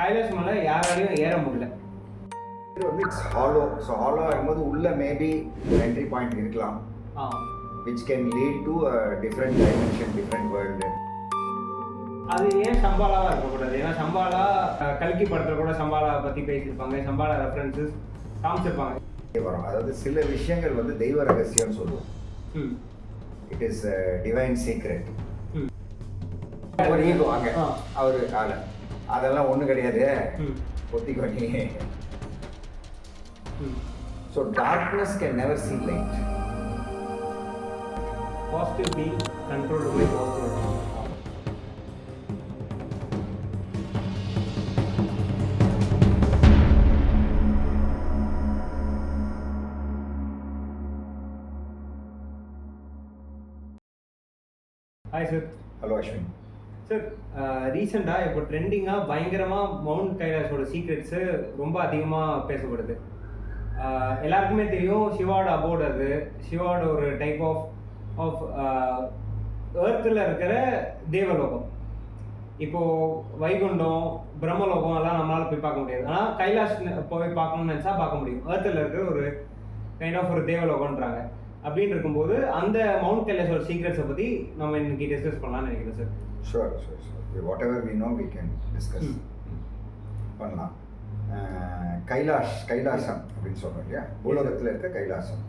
கைலாஷ் மலை யாராலையும் ஏற முடியல. இது வந்து இட்ஸ் ஹாலோ. ஸோ ஹாலோ ஆகும்போது உள்ள மேபி ஒரு என்ட்ரி பாயிண்ட் இருக்கலாம், which can lead to different dimension, different world. அது ஏன் சம்பாலாவாக இருக்கக்கூடாது? ஏன்னா சம்பாலா கல்கி படத்தில் கூட சம்பாலா பற்றி பேசியிருப்பாங்க, சம்பாலா ரெஃபரன்சஸ் காமிச்சிருப்பாங்க. வரும், அதாவது சில விஷயங்கள் வந்து தெய்வ ரகசியம்னு சொல்லுவோம். It is divine secret. ஒரு ஈகோ அங்கே அவரு காலை அதெல்லாம் ஒன்றும் கிடையாது, ஒத்திக்கோ நீ. So darkness can never see light. Positive be controlled by positive. Hi sir. Hello Ashwin. Sir, ரீசெண்டாக இப்போ ட்ரெண்டிங்காக பயங்கரமாக மவுண்ட் கைலாஷோட சீக்ரெட்ஸு ரொம்ப அதிகமாக பேசப்படுது. எல்லாருக்குமே தெரியும் சிவாவோட அபோர்டு, அது சிவாவோட ஒரு டைப் ஆஃப் ஏர்த்தில் இருக்கிற தேவலோகம். இப்போது வைகுண்டம், பிரம்மலோகம் எல்லாம் நம்மளால் போய் பார்க்க முடியாது. ஆனால் கைலாஷ் போய் பார்க்கணும்னு நினச்சா பார்க்க முடியும். ஏர்த்தில் இருக்கிற ஒரு கைண்ட் ஆஃப் ஒரு தேவலோகம்ன்றாங்க. அப்படின்னு இருக்கும்போது அந்த மவுண்ட் கைலாஷோட சீக்ரெட்ஸை பற்றி நம்ம இன்னைக்கு டிஸ்கஸ் பண்ணலாம்னு நினைக்கிறேன் சார். Sure sure sure. Whatever we know we can discuss பண்ணலாம். கைலாசம் அப்படின்னு சொல்கிறோம் இல்லையா, உலகத்தில் இருக்க கைலாசம்.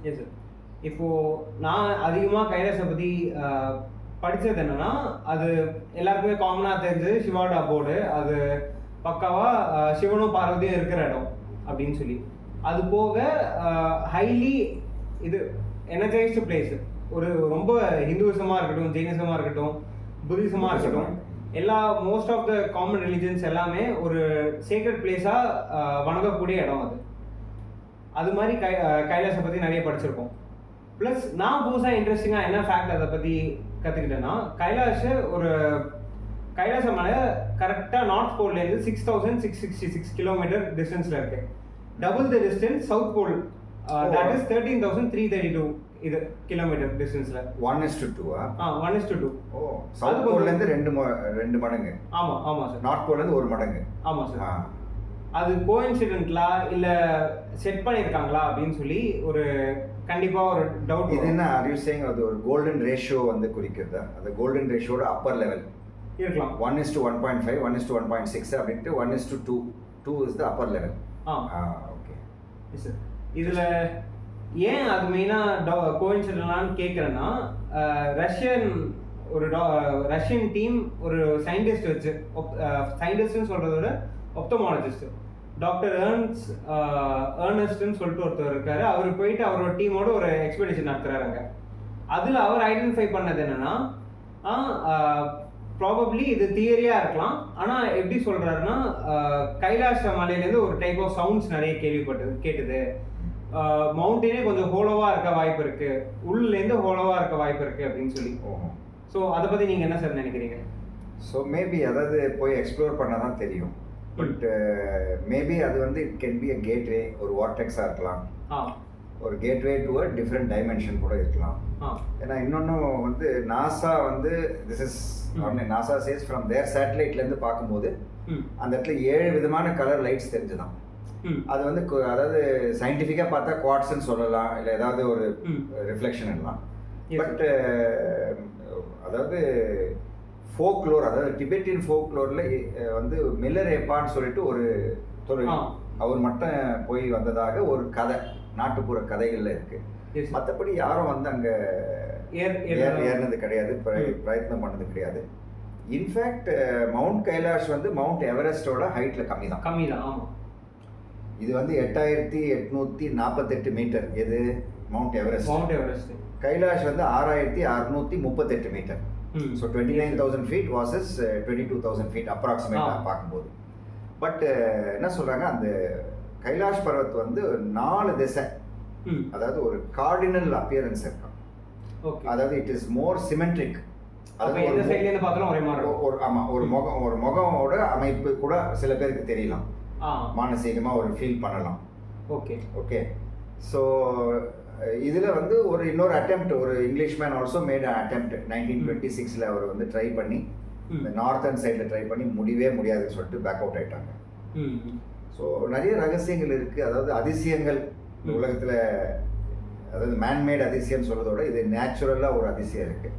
Yes sir. இப்போது நான் அதிகமாக கைலாசை பற்றி படித்தது என்னென்னா, அது எல்லாருக்குமே காமனாக தெரிஞ்சது சிவாவோட அபோர்டு, அது பக்காவாக சிவனும் பார்வதியும் இருக்கிற இடம் அப்படின்னு சொல்லி. அது போக ஹைலி இது எனர்ஜைஸ்டு பிளேஸ். ஒரு ரொம்ப ஹிந்துவிசமாக இருக்கட்டும், ஜெயினிசமாக இருக்கட்டும், புத்திசமாக இருக்கட்டும், எல்லா most of the common religions எல்லாமே ஒரு சீக்ரெட் பிளேஸாக வணங்கக்கூடிய இடம் அது. அது மாதிரி கைலாஷை பற்றி நிறைய படிச்சிருக்கோம். ப்ளஸ் நான் புதுசாக இன்ட்ரெஸ்டிங்காக என்ன ஃபேக்ட் அதை பற்றி கற்றுக்கிட்டேன்னா, கைலாச மலை கரெக்டாக நார்த் போல்லேருந்து 6666 கிலோமீட்டர் டிஸ்டன்ஸில் இருக்கு. Double the distance south pole, that is 13,332 இது கிலோமீட்டர் டிஸ்டன்ஸ்ல. 1:2. 1:2. ஓ, சவுத் போல்ல இருந்து ரெண்டு மடங்கு. ஆமா சார். நார்த் போல்ல இருந்து ஒரு மடங்கு. ஆமா சார். அது கோஇன்சிடென்ட்லா இல்ல செட் பண்ணிருக்காங்களா அப்படின்னு சொல்லி ஒரு கண்டிப்பா ஒரு டவுட். இது என்ன ஆர் யூ சேயிங், அது ஒரு கோல்டன் ரேஷியோ வந்து குறிக்கிறதா? அந்த கோல்டன் ரேஷியோட அப்பர் லெவல் இருக்கலாம். 1:1.5, 1:1.6 அப்படின்ட்டு 1:2. 2 is the upper level. Okay sir. இதுல ஏன் அது மெயினாக கோயின்சிடென்ட்லான்னு கேட்குறேன்னா, ரஷ்யன் டீம் ஒரு சயின்டிஸ்ட் வச்சு, சயின்டிஸ்ட்னு சொல்கிறத விட ஒப்தமாலஜிஸ்ட் டாக்டர் ஏர்னஸ்ட்னு சொல்லிட்டு ஒருத்தர் இருக்காரு. அவர் போயிட்டு அவரோட டீமோட ஒரு எக்ஸ்பெடிஷன் நடத்துறாருங்க. அதில் அவர் ஐடென்டிஃபை பண்ணது என்னன்னா, ப்ராபப்ளி இது தியரியாக இருக்கலாம், ஆனால் எப்படி சொல்கிறாருன்னா, கைலாஷ மலையிலேருந்து ஒரு டைப் ஆஃப் சவுண்ட்ஸ் நிறைய கேட்டுது. மவுண்டனே கொஞ்சம் ஹோலோவாக இருக்க வாய்ப்பு இருக்கு, உள்ளேருந்து ஹோலோவாக இருக்க வாய்ப்பு இருக்கு அப்படின்னு சொல்லி. ஸோ அதை பற்றி நீங்கள் என்ன சார் நினைக்கிறீங்க? ஸோ மேபி அதாவது போய் எக்ஸ்ப்ளோர் பண்ணால் தான் தெரியும். பட் மேபி அது வந்து it can be a gateway, ஒரு வார்டெக்ஸாக இருக்கலாம், ஒரு gateway to a different dimension கூட இருக்கலாம். ஏன்னா இன்னொன்று வந்து நாசா வந்து நாசா சேஸ் ஃப்ரம் தேர் சேட்டலைட்லேருந்து பார்க்கும்போது அந்த இடத்துல 7 விதமான கலர் லைட்ஸ் தெரிஞ்சுதான். அது வந்து அதாவது சயின்டிஃபிக்காக பார்த்தா குவாட்ஸ்ன்னு சொல்லலாம், இல்லை ஏதாவது ஒரு ரிஃப்ளெக்ஷன் எல்லாம். பட் அதாவது ஃபோக்லோர், அதாவது டிபெட்டியன் ஃபோக்லோரில் வந்து மில்லர் ஏப்பான்னு சொல்லிட்டு ஒரு தொழில், அவர் மட்டும் போய் வந்ததாக ஒரு கதை, நாட்டுப்புற கதைகளில் இருக்கு. மற்றபடி யாரும் வந்து அங்கே ஏறினது கிடையாது, பிரயத்னம் பண்ணது கிடையாது. இன்ஃபேக்ட் மவுண்ட் கைலாஷ் வந்து மவுண்ட் எவரெஸ்டோட ஹைட்டில் கம்மி தான். ஆமாம். இது வந்து 8848 மீட்டர். எது? Mount Everest. கைலாஷ் வந்து 6638 metre. So 29,000 feet versus 22,000 feet அப்ராக்சிமேட்டாக பார்க்கும்போது. பட் என்ன சொல்கிறாங்க, அந்த கைலாஷ் பர்வத் வந்து 4 திசை, அதாவது ஒரு கார்டினல் அப்பியரன்ஸ் இருக்கான். அதாவது இட் இஸ் மோர் சிமெட்ரிக். ஒரு முகமோட அமைப்பு கூட சில பேருக்கு தெரியலாம், மானசீகமாக ஒரு ஃபீல் பண்ணலாம். ஓகே. ஸோ இதில் வந்து ஒரு இன்னொரு அட்டெம்ப்ட், ஒரு English man also made attempt 1926 அவர் வந்து ட்ரை பண்ணி இந்த நார்த்தன் சைடில் ட்ரை பண்ணி முடியவே முடியாதுன்னு சொல்லிட்டு பேக் அவுட் ஆகிட்டாங்க. ஸோ நிறைய ரகசியங்கள் இருக்குது. அதாவது அதிசயங்கள் உலகத்தில், அதாவது மேன்மேட் அதிசயம் சொல்கிறதோட இது நேச்சுரலாக ஒரு அதிசயம் இருக்குது.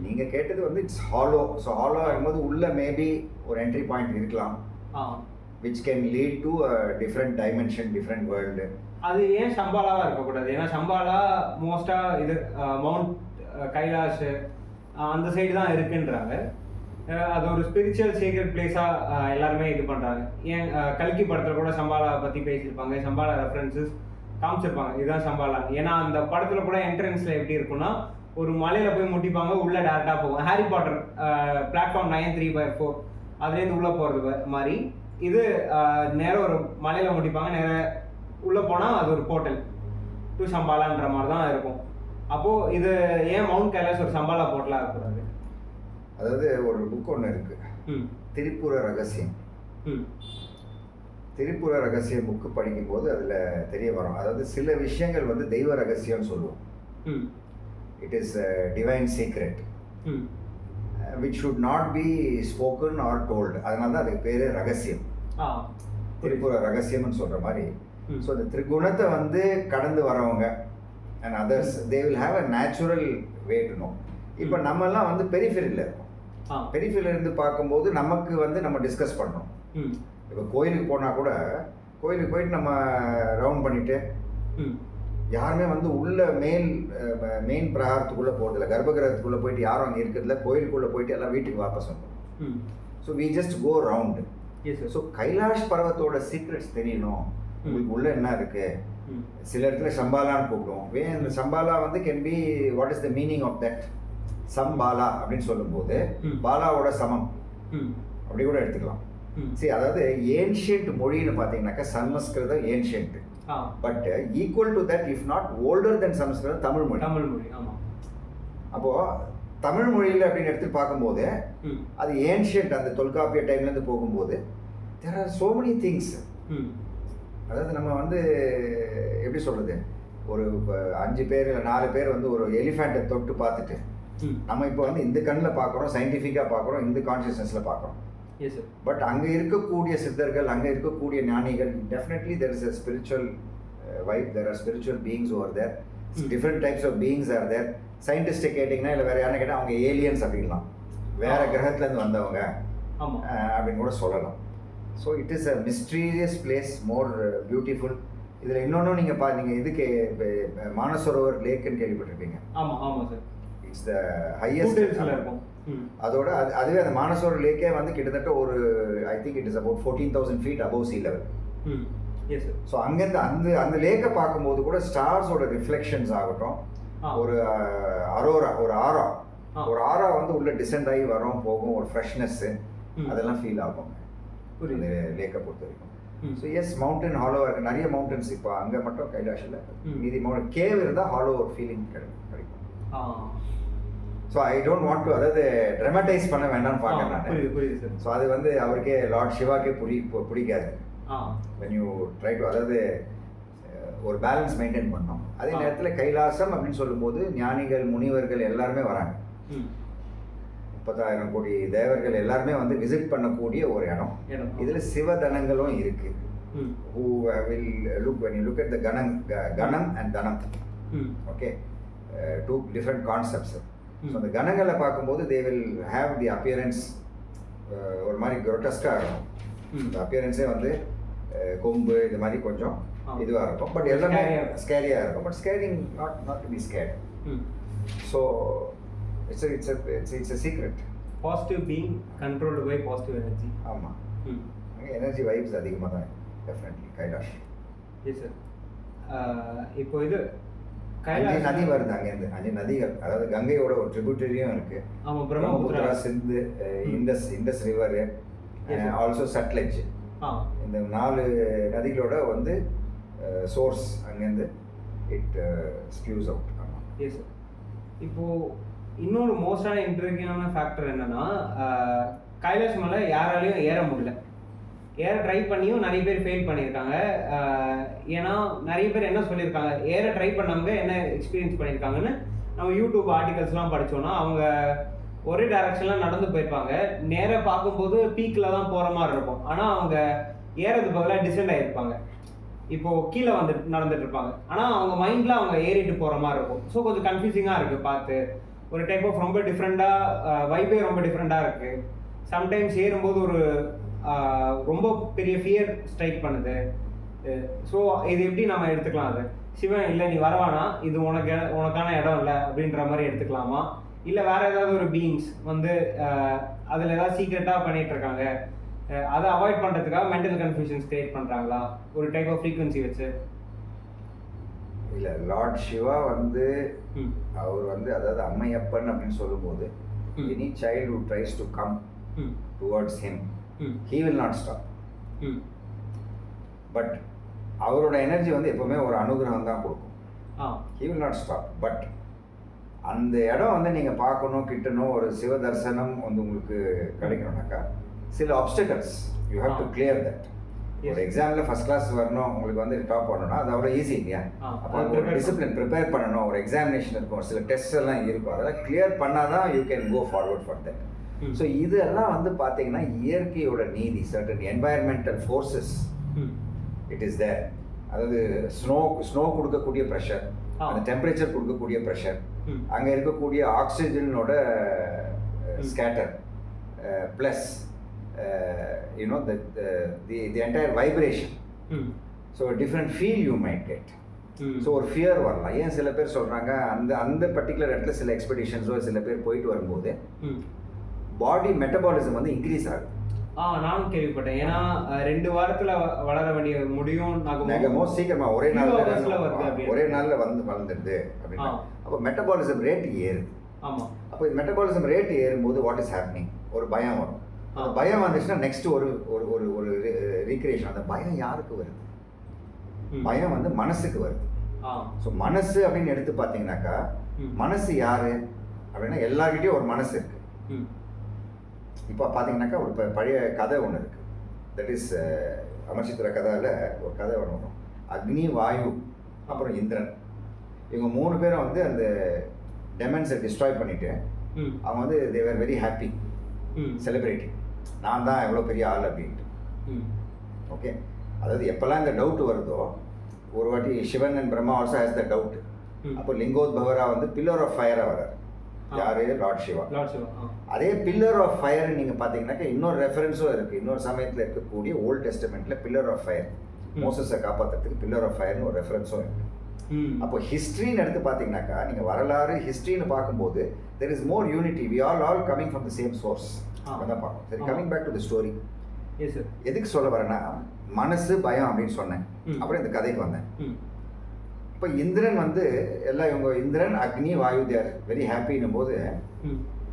நீங்கள் கேட்டது வந்து இட்ஸ் ஹாலோ. ஸோ ஹாலோ ஆகும்போது உள்ள மேபி ஒரு என்ட்ரி பாயிண்ட் இருக்கலாம், which can lead to different dimension, different world. அது ஏன் சம்பாலாவாக இருக்கக்கூடாது? ஏன்னா சம்பாலா மோஸ்ட்டாக இது மவுண்ட் கைலாஷ் அந்த சைடு தான் இருக்குன்றாங்க. அது ஒரு ஸ்பிரிச்சுவல் சீக்ரெட் பிளேஸாக எல்லாருமே இது பண்ணுறாங்க. ஏன் கல்கி படத்தில் கூட சம்பாலா பற்றி பேசியிருப்பாங்க, சம்பாலா ரெஃபரன்சஸ் காமிச்சிருப்பாங்க, இதுதான் சம்பாலா. ஏன்னா அந்த படத்தில் கூட என்ட்ரன்ஸில் எப்படி இருக்குன்னா ஒரு மலையில் போய் முட்டிப்பாங்க, உள்ளே டேரெக்டாக போகும். ஹாரி பாட்டர் பிளாட்ஃபார்ம் 9/3/4 அதுலேருந்து உள்ளே போகிறது மாதிரி இது நேரம் ஒரு மலையில் முட்டிப்பாங்க, நேரம் உள்ளே போனால் அது ஒரு போர்ட்டல் டு சம்பாலான்ற மாதிரி தான் இருக்கும். அப்போது இது ஏன் மவுண்ட் கைலாஷ் ஒரு சம்பாலா போர்ட்டலாக இருக்கக்கூடாது? அதாவது ஒரு புக் ஒன்று இருக்கு, திரிபுர ரகசியம். திரிபுர ரகசியம் புக்கு படிக்கும்போது அதில் தெரிய வரும். அதாவது சில விஷயங்கள் வந்து தெய்வ ரகசியம்னு சொல்லுவோம். It is divine secret which should not be spoken or told. அதனால தான் அதுக்கு பேர் ரகசியம், திரிபுர ரகசியம்னு சொல்கிற மாதிரி. ஸோ இந்த திரிகுணத்தை வந்து கடந்து வரவங்க and others they will have a natural way to know. இப்போ நம்மெல்லாம் வந்து பெரிஃபெரியில் இருக்கோம். பெரிஃபெரியில் இருந்து பார்க்கும்போது நமக்கு வந்து நம்ம டிஸ்கஸ் பண்ணோம். இப்போ கோயிலுக்கு போனால் கூட கோயிலுக்கு போயிட்டு நம்ம ரவுண்ட் பண்ணிவிட்டு யாருமே வந்து உள்ள மெயின் பிரகாரத்துக்குள்ளே போகிறதில்ல, கர்ப்பகிரகத்துக்குள்ளே போயிட்டு யாரும் அங்கே இருக்கிறதில்ல. கோயிலுக்குள்ளே போயிட்டு எல்லாம் வீட்டுக்கு வாபஸ் வந்தோம். So we just go round. So Kailash பர்வத்தோட சீக்ரெட்ஸ் தெரியணும், உங்களுக்கு உள்ள என்ன இருக்கு. சில இடத்துல சம்பாலான்னு கூப்பிடுவோம். இந்த சம்பாலா வந்து can be what is the meaning of that Shambhala அப்படின்னு சொல்லும்போது பாலாவோட சமம் அப்படி கூட எடுத்துக்கலாம். சரி, அதாவது ஏன்ஷியன்ட் மொழின்னு பார்த்தீங்கன்னாக்கா சமஸ்கிருதம் ancient, but equal to that if not older then சமஸ்கிருதம் தமிழ் மொழி. ஆமாம். அப்போது தமிழ் மொழியில் அப்படின்னு எடுத்து பார்க்கும்போது அது ஏன்ஷியன்ட், அந்த தொல்காப்பிய டைம்லேருந்து போகும்போது there are so many things. அதாவது நம்ம வந்து எப்படி சொல்கிறது, ஒரு 5 பேர் இல்லை 4 பேர் வந்து ஒரு எலிஃபெண்ட்டை தொட்டு பார்த்துட்டு நம்ம இப்போ வந்து இந்த கண்ணில் பார்க்குறோம், சயின்டிஃபிக்காக பார்க்குறோம், இந்த கான்ஷியஸ்னஸில் பார்க்குறோம். பட் அங்கே இருக்கக்கூடிய சித்தர்கள், அங்கே இருக்கக்கூடிய ஞானிகள், definitely there is a spiritual vibe, there are spiritual beings over there, different types of beings are there. சயின்டிஸ்ட்டை கேட்டிங்கன்னா இல்லை வேறு யாரும் கேட்டால் அவங்க ஏலியன்ஸ் அப்படின்லாம், வேறு கிரகத்துலேருந்து வந்தவங்க அப்படின்னு கூட சொல்லலாம். So it is a mysterious place, more beautiful. இதில் இன்னொன்றும் நீங்கள் இதுக்கு மானசரோவர் லேக்குன்னு கேள்விப்பட்டிருப்பீங்க. ஆமாம் சார். It's the highest. அதோட அதுவே அந்த மானசரோவர் லேக்கே வந்து கிட்டத்தட்ட ஒரு I think it is about 14,000 feet above sea level. So அங்கேருந்து அந்த லேக்கை பார்க்கும்போது கூட ஸ்டார்ஸோட ரிஃப்ளெக்ஷன்ஸ் ஆகட்டும், ஒரு ஆரா வந்து உள்ள டிசெண்ட் ஆகி வரும் போகும், ஒரு ஃப்ரெஷ்னஸ்ஸு அதெல்லாம் ஃபீல் ஆகும் அந்த லேக்கை பொறுத்த வரைக்கும். ஸோ எஸ், மவுண்டன் ஹாலோவாக இருக்குது, நிறைய மவுண்டன்ஸ். இப்போ அங்கே மட்டும் கைலாஷில் மீதி மவுண்டன் கேவ் இருந்தால் ஹாலோ ஒரு ஃபீலிங் கிடைக்கும். So I don't want to, அதாவது ட்ராமடைஸ் பண்ண வேண்டாம்னு பார்க்குறேன் நான். ஸோ அது வந்து அவருக்கே லார்ட் சிவாக்கே பிடிக்காது. when you try to, அதாவது ஒரு பேலன்ஸ் மெயின்டைன் பண்ணோம். அதே நேரத்தில் கைலாசம் அப்படின்னு சொல்லும்போது ஞானிகள் முனிவர்கள் எல்லாருமே வராங்க. 30,000 கோடி தேவர்கள் எல்லாருமே வந்து விசிட் பண்ணக்கூடிய ஒரு இடம். இதில் சிவதனங்களும் இருக்கு. who will look, when you look at the ganam and dhanam, okay, two different concepts. So அந்த கணங்களை பார்க்கும்போது they will have the appearance ஒரு மாதிரி grotesque-ஆ இருக்கும். இந்த அப்பியரன்ஸே வந்து கொம்பு இது மாதிரி கொஞ்சம் இதுவாக இருக்கும், பட் எல்லாமே ஸ்கேரியாக இருக்கும். But scaring not to be scared. So it's a secret. Positive being controlled by positive energy. ஆமாம், அங்கே எனர்ஜி வைப்ஸ் அதிகமாக தான் டெஃபினெட்லி கைலாஷ். Yes sir. இப்போ இது 5 நதி வருது அங்கேருந்து, 5 நதிகள். அதாவது கங்கையோட ஒரு ட்ரிபியூட்டரியும் இருக்கு. ஆமாம், பிரம்மபுத்திரா, சிந்து, இண்டஸ் ரிவர், ஆல்சோ சட்லெஜ். இந்த 4 நதிகளோட வந்து சோர்ஸ் அங்கேருந்து இட் ஸ்பியூஸ் அவுட். ஆமாம். Yes sir. இப்போது இன்னொரு மோஸ்டான இன்ட்ரெஸ்டிங்கான ஃபேக்டர் என்னன்னா, கைலாஷ் மலை யாராலையும் ஏற முடியல. ஏற ட்ரை பண்ணியும் நிறைய பேர் ஃபெயில் பண்ணியிருக்காங்க. ஏன்னா நிறைய பேர் என்ன சொல்லியிருக்காங்க, ஏற ட்ரை பண்ணவங்க என்ன எக்ஸ்பீரியன்ஸ் பண்ணியிருக்காங்கன்னு நம்ம யூடியூப் ஆர்டிகல்ஸ்லாம் படித்தோன்னா அவங்க ஒரே டைரக்ஷனில் நடந்து போயிருப்பாங்க. நேராக பார்க்கும்போது பீக்கில் தான் போகிற மாதிரி இருக்கும். ஆனால் அவங்க ஏறது பதிலாக டிசெண்ட் ஆகிருப்பாங்க. இப்போது கீழே நடந்துட்டு இருப்பாங்க. ஆனால் அவங்க மைண்டில் அவங்க ஏறிட்டு போகிற மாதிரி இருக்கும். ஸோ கொஞ்சம் கன்ஃபியூசிங்காக இருக்குது பார்த்து. ஒரு டைப் ஆஃப் ரொம்ப டிஃப்ரெண்ட்டாக வைபே ரொம்ப டிஃப்ரெண்ட்டாக இருக்குது. சம்டைம்ஸ் ஏறும்போது ஒரு ரொம்ப பெரிய ஃபியர் ஸ்ட்ரைக் பண்ணுது. ஸோ இது எப்படி நம்ம எடுத்துக்கலாம்? அது சிவன் இல்லை நீ வரவானா, இது உனக்கான இடம் இல்லை அப்படின்ற மாதிரி எடுத்துக்கலாமா? இல்லை வேற ஏதாவது ஒரு பீயிங்ஸ் அதில் ஏதாவது சீக்ரெட்டாக பண்ணிட்டு இருக்காங்க, அதை அவாய்ட் பண்ணுறதுக்காக மென்டல் கன்ஃபியூஷன்ஸ் கிரியேட் பண்ணுறாங்களா ஒரு டைப் ஆஃப் ஃப்ரீக்வன்சி வச்சு? இல்லை, லார்ட் சிவா அவர் அதாவது அம்மையப்பன் அப்படின்னு சொல்லும்போது any child who tries to come towards him he will not stop. But அவரோட எனர்ஜி எப்பவுமே ஒரு அனுகிரகம் தான் கொடுக்கும். he will not stop. But அந்த இடம் நீங்கள் பார்க்கணும், கிட்டணும், ஒரு சிவ தரிசனம் உங்களுக்கு கிடைக்கணும்னாக்கா சில obstacles you have to clear that. ஒரு எக்ஸாமில் ஃபர்ஸ்ட் கிளாஸ் வரணும், உங்களுக்கு டாப் பண்ணணும்னா அது அவ்வளோ ஈஸி இல்லையா? அப்போ ஒரு டிசிப்ளின் ப்ரிப்பேர் பண்ணணும், ஒரு எக்ஸாமினேஷன் இருக்கும், சில டெஸ்ட் எல்லாம் இருக்கும், அதெல்லாம் கிளியர் பண்ணால் தான் you can go forward for that. So இதெல்லாம் பார்த்தீங்கன்னா இயற்கையோட நீதி, certain environmental forces it is there. அதாவது ஸ்னோ கொடுக்கக்கூடிய ப்ரெஷர், அந்த டெம்பரேச்சர் கொடுக்கக்கூடிய ப்ரெஷர், அங்கே இருக்கக்கூடிய ஆக்சிஜனோட scatter plus the entire vibration. So a different feel you might get. So ஒரு ஃபியர் வரலாம். ஏன் சில பேர் சொல்கிறாங்க அந்த பர்டிகுலர் இடத்துல சில எக்ஸ்பெடிஷன்ஸோ சில பேர் போயிட்டு வரும்போது பாடி மெட்டபாலிசம் இன்க்ரீஸ் ஆகுது. நானும் கேள்விப்பட்டேன். ஏன்னா 2 வாரத்தில் வளர வேண்டிய முடியும் சீக்கிரமா ஒரே நாளில் வளர்ந்துடுது அப்படின்னா அப்போ மெட்டபாலிசம் ரேட் ஏறுது. ஆமாம். அப்போ மெட்டபாலிசம் ரேட் ஏறும்போது வாட் இஸ் ஹேப்பனிங், ஒரு பயம் வரும். அந்த பயம் வந்துச்சுன்னா நெக்ஸ்ட் ஒரு ஒரு ஒரு ரீக்ரியேஷன். அந்த பயம் யாருக்கு வருது? பயம் மனசுக்கு வருது. ஸோ மனசு அப்படின்னு எடுத்து பார்த்தீங்கன்னாக்கா மனசு யாரு அப்படின்னா எல்லார்கிட்டையும் ஒரு மனசு இருக்கு. இப்போ பார்த்தீங்கன்னாக்கா ஒரு பழைய கதை ஒன்று இருக்கு. தட் இஸ் அமர்சித்திர கதையில் ஒரு கதை ஒன்று வரும். அக்னி, வாயு, அப்புறம் இந்திரன், இவங்க 3 பேரும் அந்த டெமன்ஸை டிஸ்ட்ராய் பண்ணிட்டு அவங்க தே வேர் வெரி ஹாப்பி செலிப்ரேட்டிங், நான் தான் எவ்வளோ பெரிய ஆள் அப்படின்ட்டு. ஓகே, அதாவது எப்போல்லாம் இந்த டவுட் வருதோ, ஒரு வாட்டி Sivan and Brahma also has the doubt. அப்போ லிங்கோத்பவரா பில்லர் ஆஃப் ஃபயராக வரார். யாரு? லார்ட் சிவா. அதே பில்லர் ஆஃப் ஃபயர் நீங்கள் பார்த்தீங்கன்னாக்கா இன்னொரு ரெஃபரன்ஸும் இருக்குது. இன்னொரு சமயத்தில் இருக்கக்கூடிய ஓல்ட் டெஸ்டமெண்ட்டில் பில்லர் ஆஃப் ஃபயர், மோசஸை காப்பாற்றுறதுக்கு பில்லர் ஆஃப் ஃபயர்னு ஒரு ரெஃபரன்ஸும் இருக்குது. அப்போ ஹிஸ்ட்ரின்னு எடுத்து பார்த்தீங்கன்னாக்கா நீங்கள் வரலாறு ஹிஸ்ட்ரின்னு பார்க்கும்போது there is more unity. We all coming from the same source. அதான் பார்க்கணும். சரி, coming back to the story. எதுக்கு சொல்ல வரேன்னா, மனசு, பயம் அப்படின்னு சொன்னேன். அப்புறம் இந்த கதைக்கு வந்தேன். இப்போ இந்திரன் எல்லாம் இவங்க இந்திரன், அக்னி, வாயு தேர் வெரி ஹாப்பின்னும் போது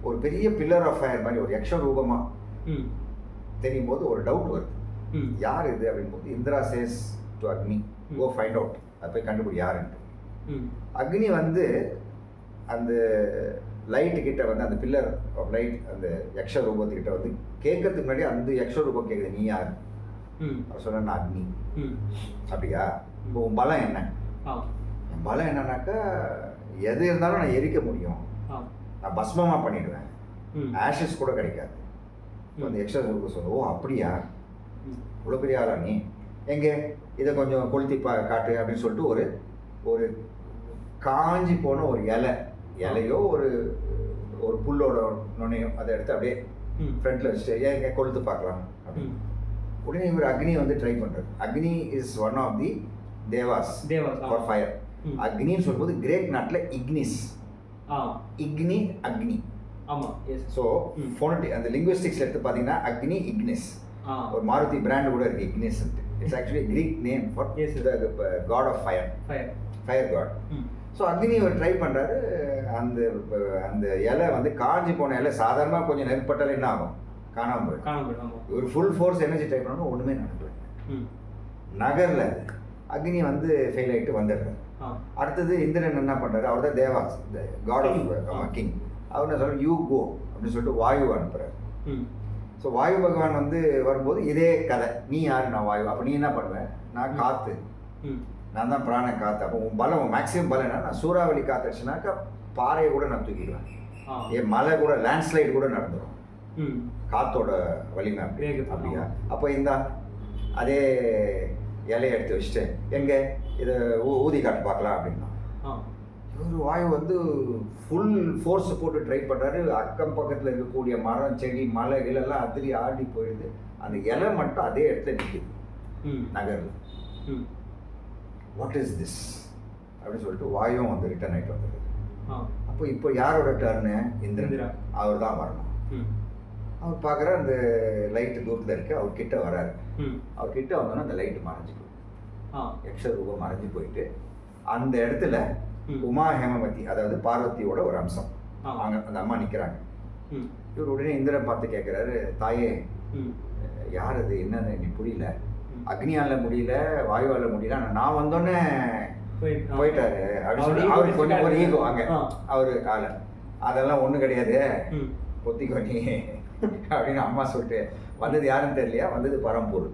ஒரு பெரிய பில்லர் ஆஃப் ஃபயர் மாதிரி ஒரு யக்ஷ ரூபமா தெரியும் போது ஒரு டவுட் வருது. யார் இது அப்படின்னு போது Indira says to Agni, go find out, அதை போய் கண்டுபிடி யாருன்ட்டு. அக்னி அந்த லைட்டு கிட்ட அந்த பில்லர் ஆஃப் லைட் அந்த யக்ஷ ரூபத்துக்கிட்ட கேட்கறதுக்கு முன்னாடி அந்த யக்ஷ ரூபம் கேட்குது, நீ யார்? அவர் சொன்ன, நான் அக்னி. அப்படியா? இப்போ உன் பலம் என்ன? என் பலம் என்னன்னாக்கா எது இருந்தாலும் நான் எரிக்க முடியும், நான் பஸ்மமாக பண்ணிடுவேன், ஆஷஸ் கூட கிடைக்காது. அந்த யக்ஷ ரூபம் சொல்ல, ஓ அப்படியா, இவ்வளோ பெரிய ஆளா நீ, எங்கே இதை கொஞ்சம் கொளுத்தி காட்டு அப்படின்னு சொல்லிட்டு ஒரு காஞ்சி போன ஒரு இலையோ ஒரு புல்லோட நுனையோ அதை எடுத்து அப்படியே ஃப்ரண்ட்டில் வச்சுட்டு ஏன் கொளுத்து பார்க்கலாம் அப்படின்னு. உடனே இவர் அக்னி ட்ரை பண்ணுறாரு. Agni is one of the devas for fire. அக்னின்னு சொல்லும்போது கிரேக் நாட்டில் இக்னிஸ், இக்னி, அக்னி. ஆமாம். ஸோ ஃபோனட்டிக் அந்த லிங்குவிஸ்டிக்ஸ் எடுத்து பார்த்தீங்கன்னா அக்னி, இக்னிஸ். ஒரு மாருதி பிராண்ட் கூட இருக்குது Ignis. It's actually Greek name for the god of fire, fire god. So Agni அவர் ட்ரை பண்ணுறாரு. அந்த இலை காஞ்சி போன இலை சாதாரணமாக கொஞ்சம் நெருப்பட்டால் என்ன ஆகும்? காணாமல் போயிடும். ஒரு ஃபுல் ஃபோர்ஸ் எனர்ஜி ட்ரை பண்ணணும், ஒன்றுமே நடக்கல. நகரில் அக்னி ஃபெயில் ஆகிட்டு வந்துடுறாரு. அடுத்தது இந்திரன் என்ன பண்ணுறாரு? அவர் தான் தேவா, காட் ஆஃப் கிங். அவர் என்ன சொல்கிறார்? யூ கோ அப்படின்னு சொல்லிட்டு வாயு அனுப்புகிறார். ஸோ வாயு பகவான் வரும்போது இதே கதை, நீ யார்? நான் வாயு. அப்போ நீ என்ன பண்ணுவேன்? நான் காற்று, நான் தான் பிராண காற்று. அப்போ உன் பலம், மேக்ஸிமம் பலம் என்ன? நான் சூறாவளி காற்றுச்சுனாக்கா பாறையை கூட நான் தூக்கிடுவேன். ஏன் மலை கூட லேண்ட்ஸ்லைடு கூட நடந்துடும், ம் காத்தோட வலிமை அப்படி வேகத்துல. அப்படியா. அப்போ இந்த அதே இலையை எடுத்து வச்சுட்டு எங்கே இதை ஊதி காட்டு பார்க்கலாம் அப்படின்னா இவர் வாயு வந்து ஃபுல் ஃபோர்ஸ் போட்டு ட்ரை பண்ணுறாரு. அக்கம் பக்கத்தில் இருக்கக்கூடிய மரம் செடி மலை இலெல்லாம் அதிரி ஆடி போயிடுது. அந்த இலை மட்டும் அதே இடத்துல நிற்குது நகரில். வாட் இஸ் திஸ் அப்படின்னு சொல்லிட்டு வாயும் வந்து ரிட்டர்ன் ஆகிட்டு வந்தது. அப்போ இப்போ யாரோட டர்னு? இந்திரன். அவர் தான் வரணும். அவர் பார்க்குற அந்த லைட்டு தூரத்தில் இருக்கு, அவர் கிட்ட வராரு. அவர் கிட்ட வந்தோன்னா அந்த லைட்டு மறைஞ்சு போயிடும், யக்ஷ ரூபம் மறைஞ்சு போயிட்டு அந்த இடத்துல உமா ஹேமவதி, அதாவது பார்வதியோட ஒரு அம்சம், அங்கே அந்த அம்மா நிற்கிறாங்க. இவர் உடனே இந்திரன் பார்த்து கேட்குறாரு, தாயே யார் அது, என்னன்னு நீ புரியல, அக்னியால முடியல வாயுவால முடியல, ஆனால் நான் வந்தோன்னே போயிட்டாரு அப்படின்னு சொல்லி அவருக்கு கொஞ்சம் ஒரு ஈகோ அங்கே அவரு கால. அதெல்லாம் ஒன்றும் கிடையாது, பொத்திக்கோ நீ அப்படின்னு அம்மா சொல்லிட்டு வந்தது யாருன்னு தெரியலையா, வந்தது பரம்பொருள்.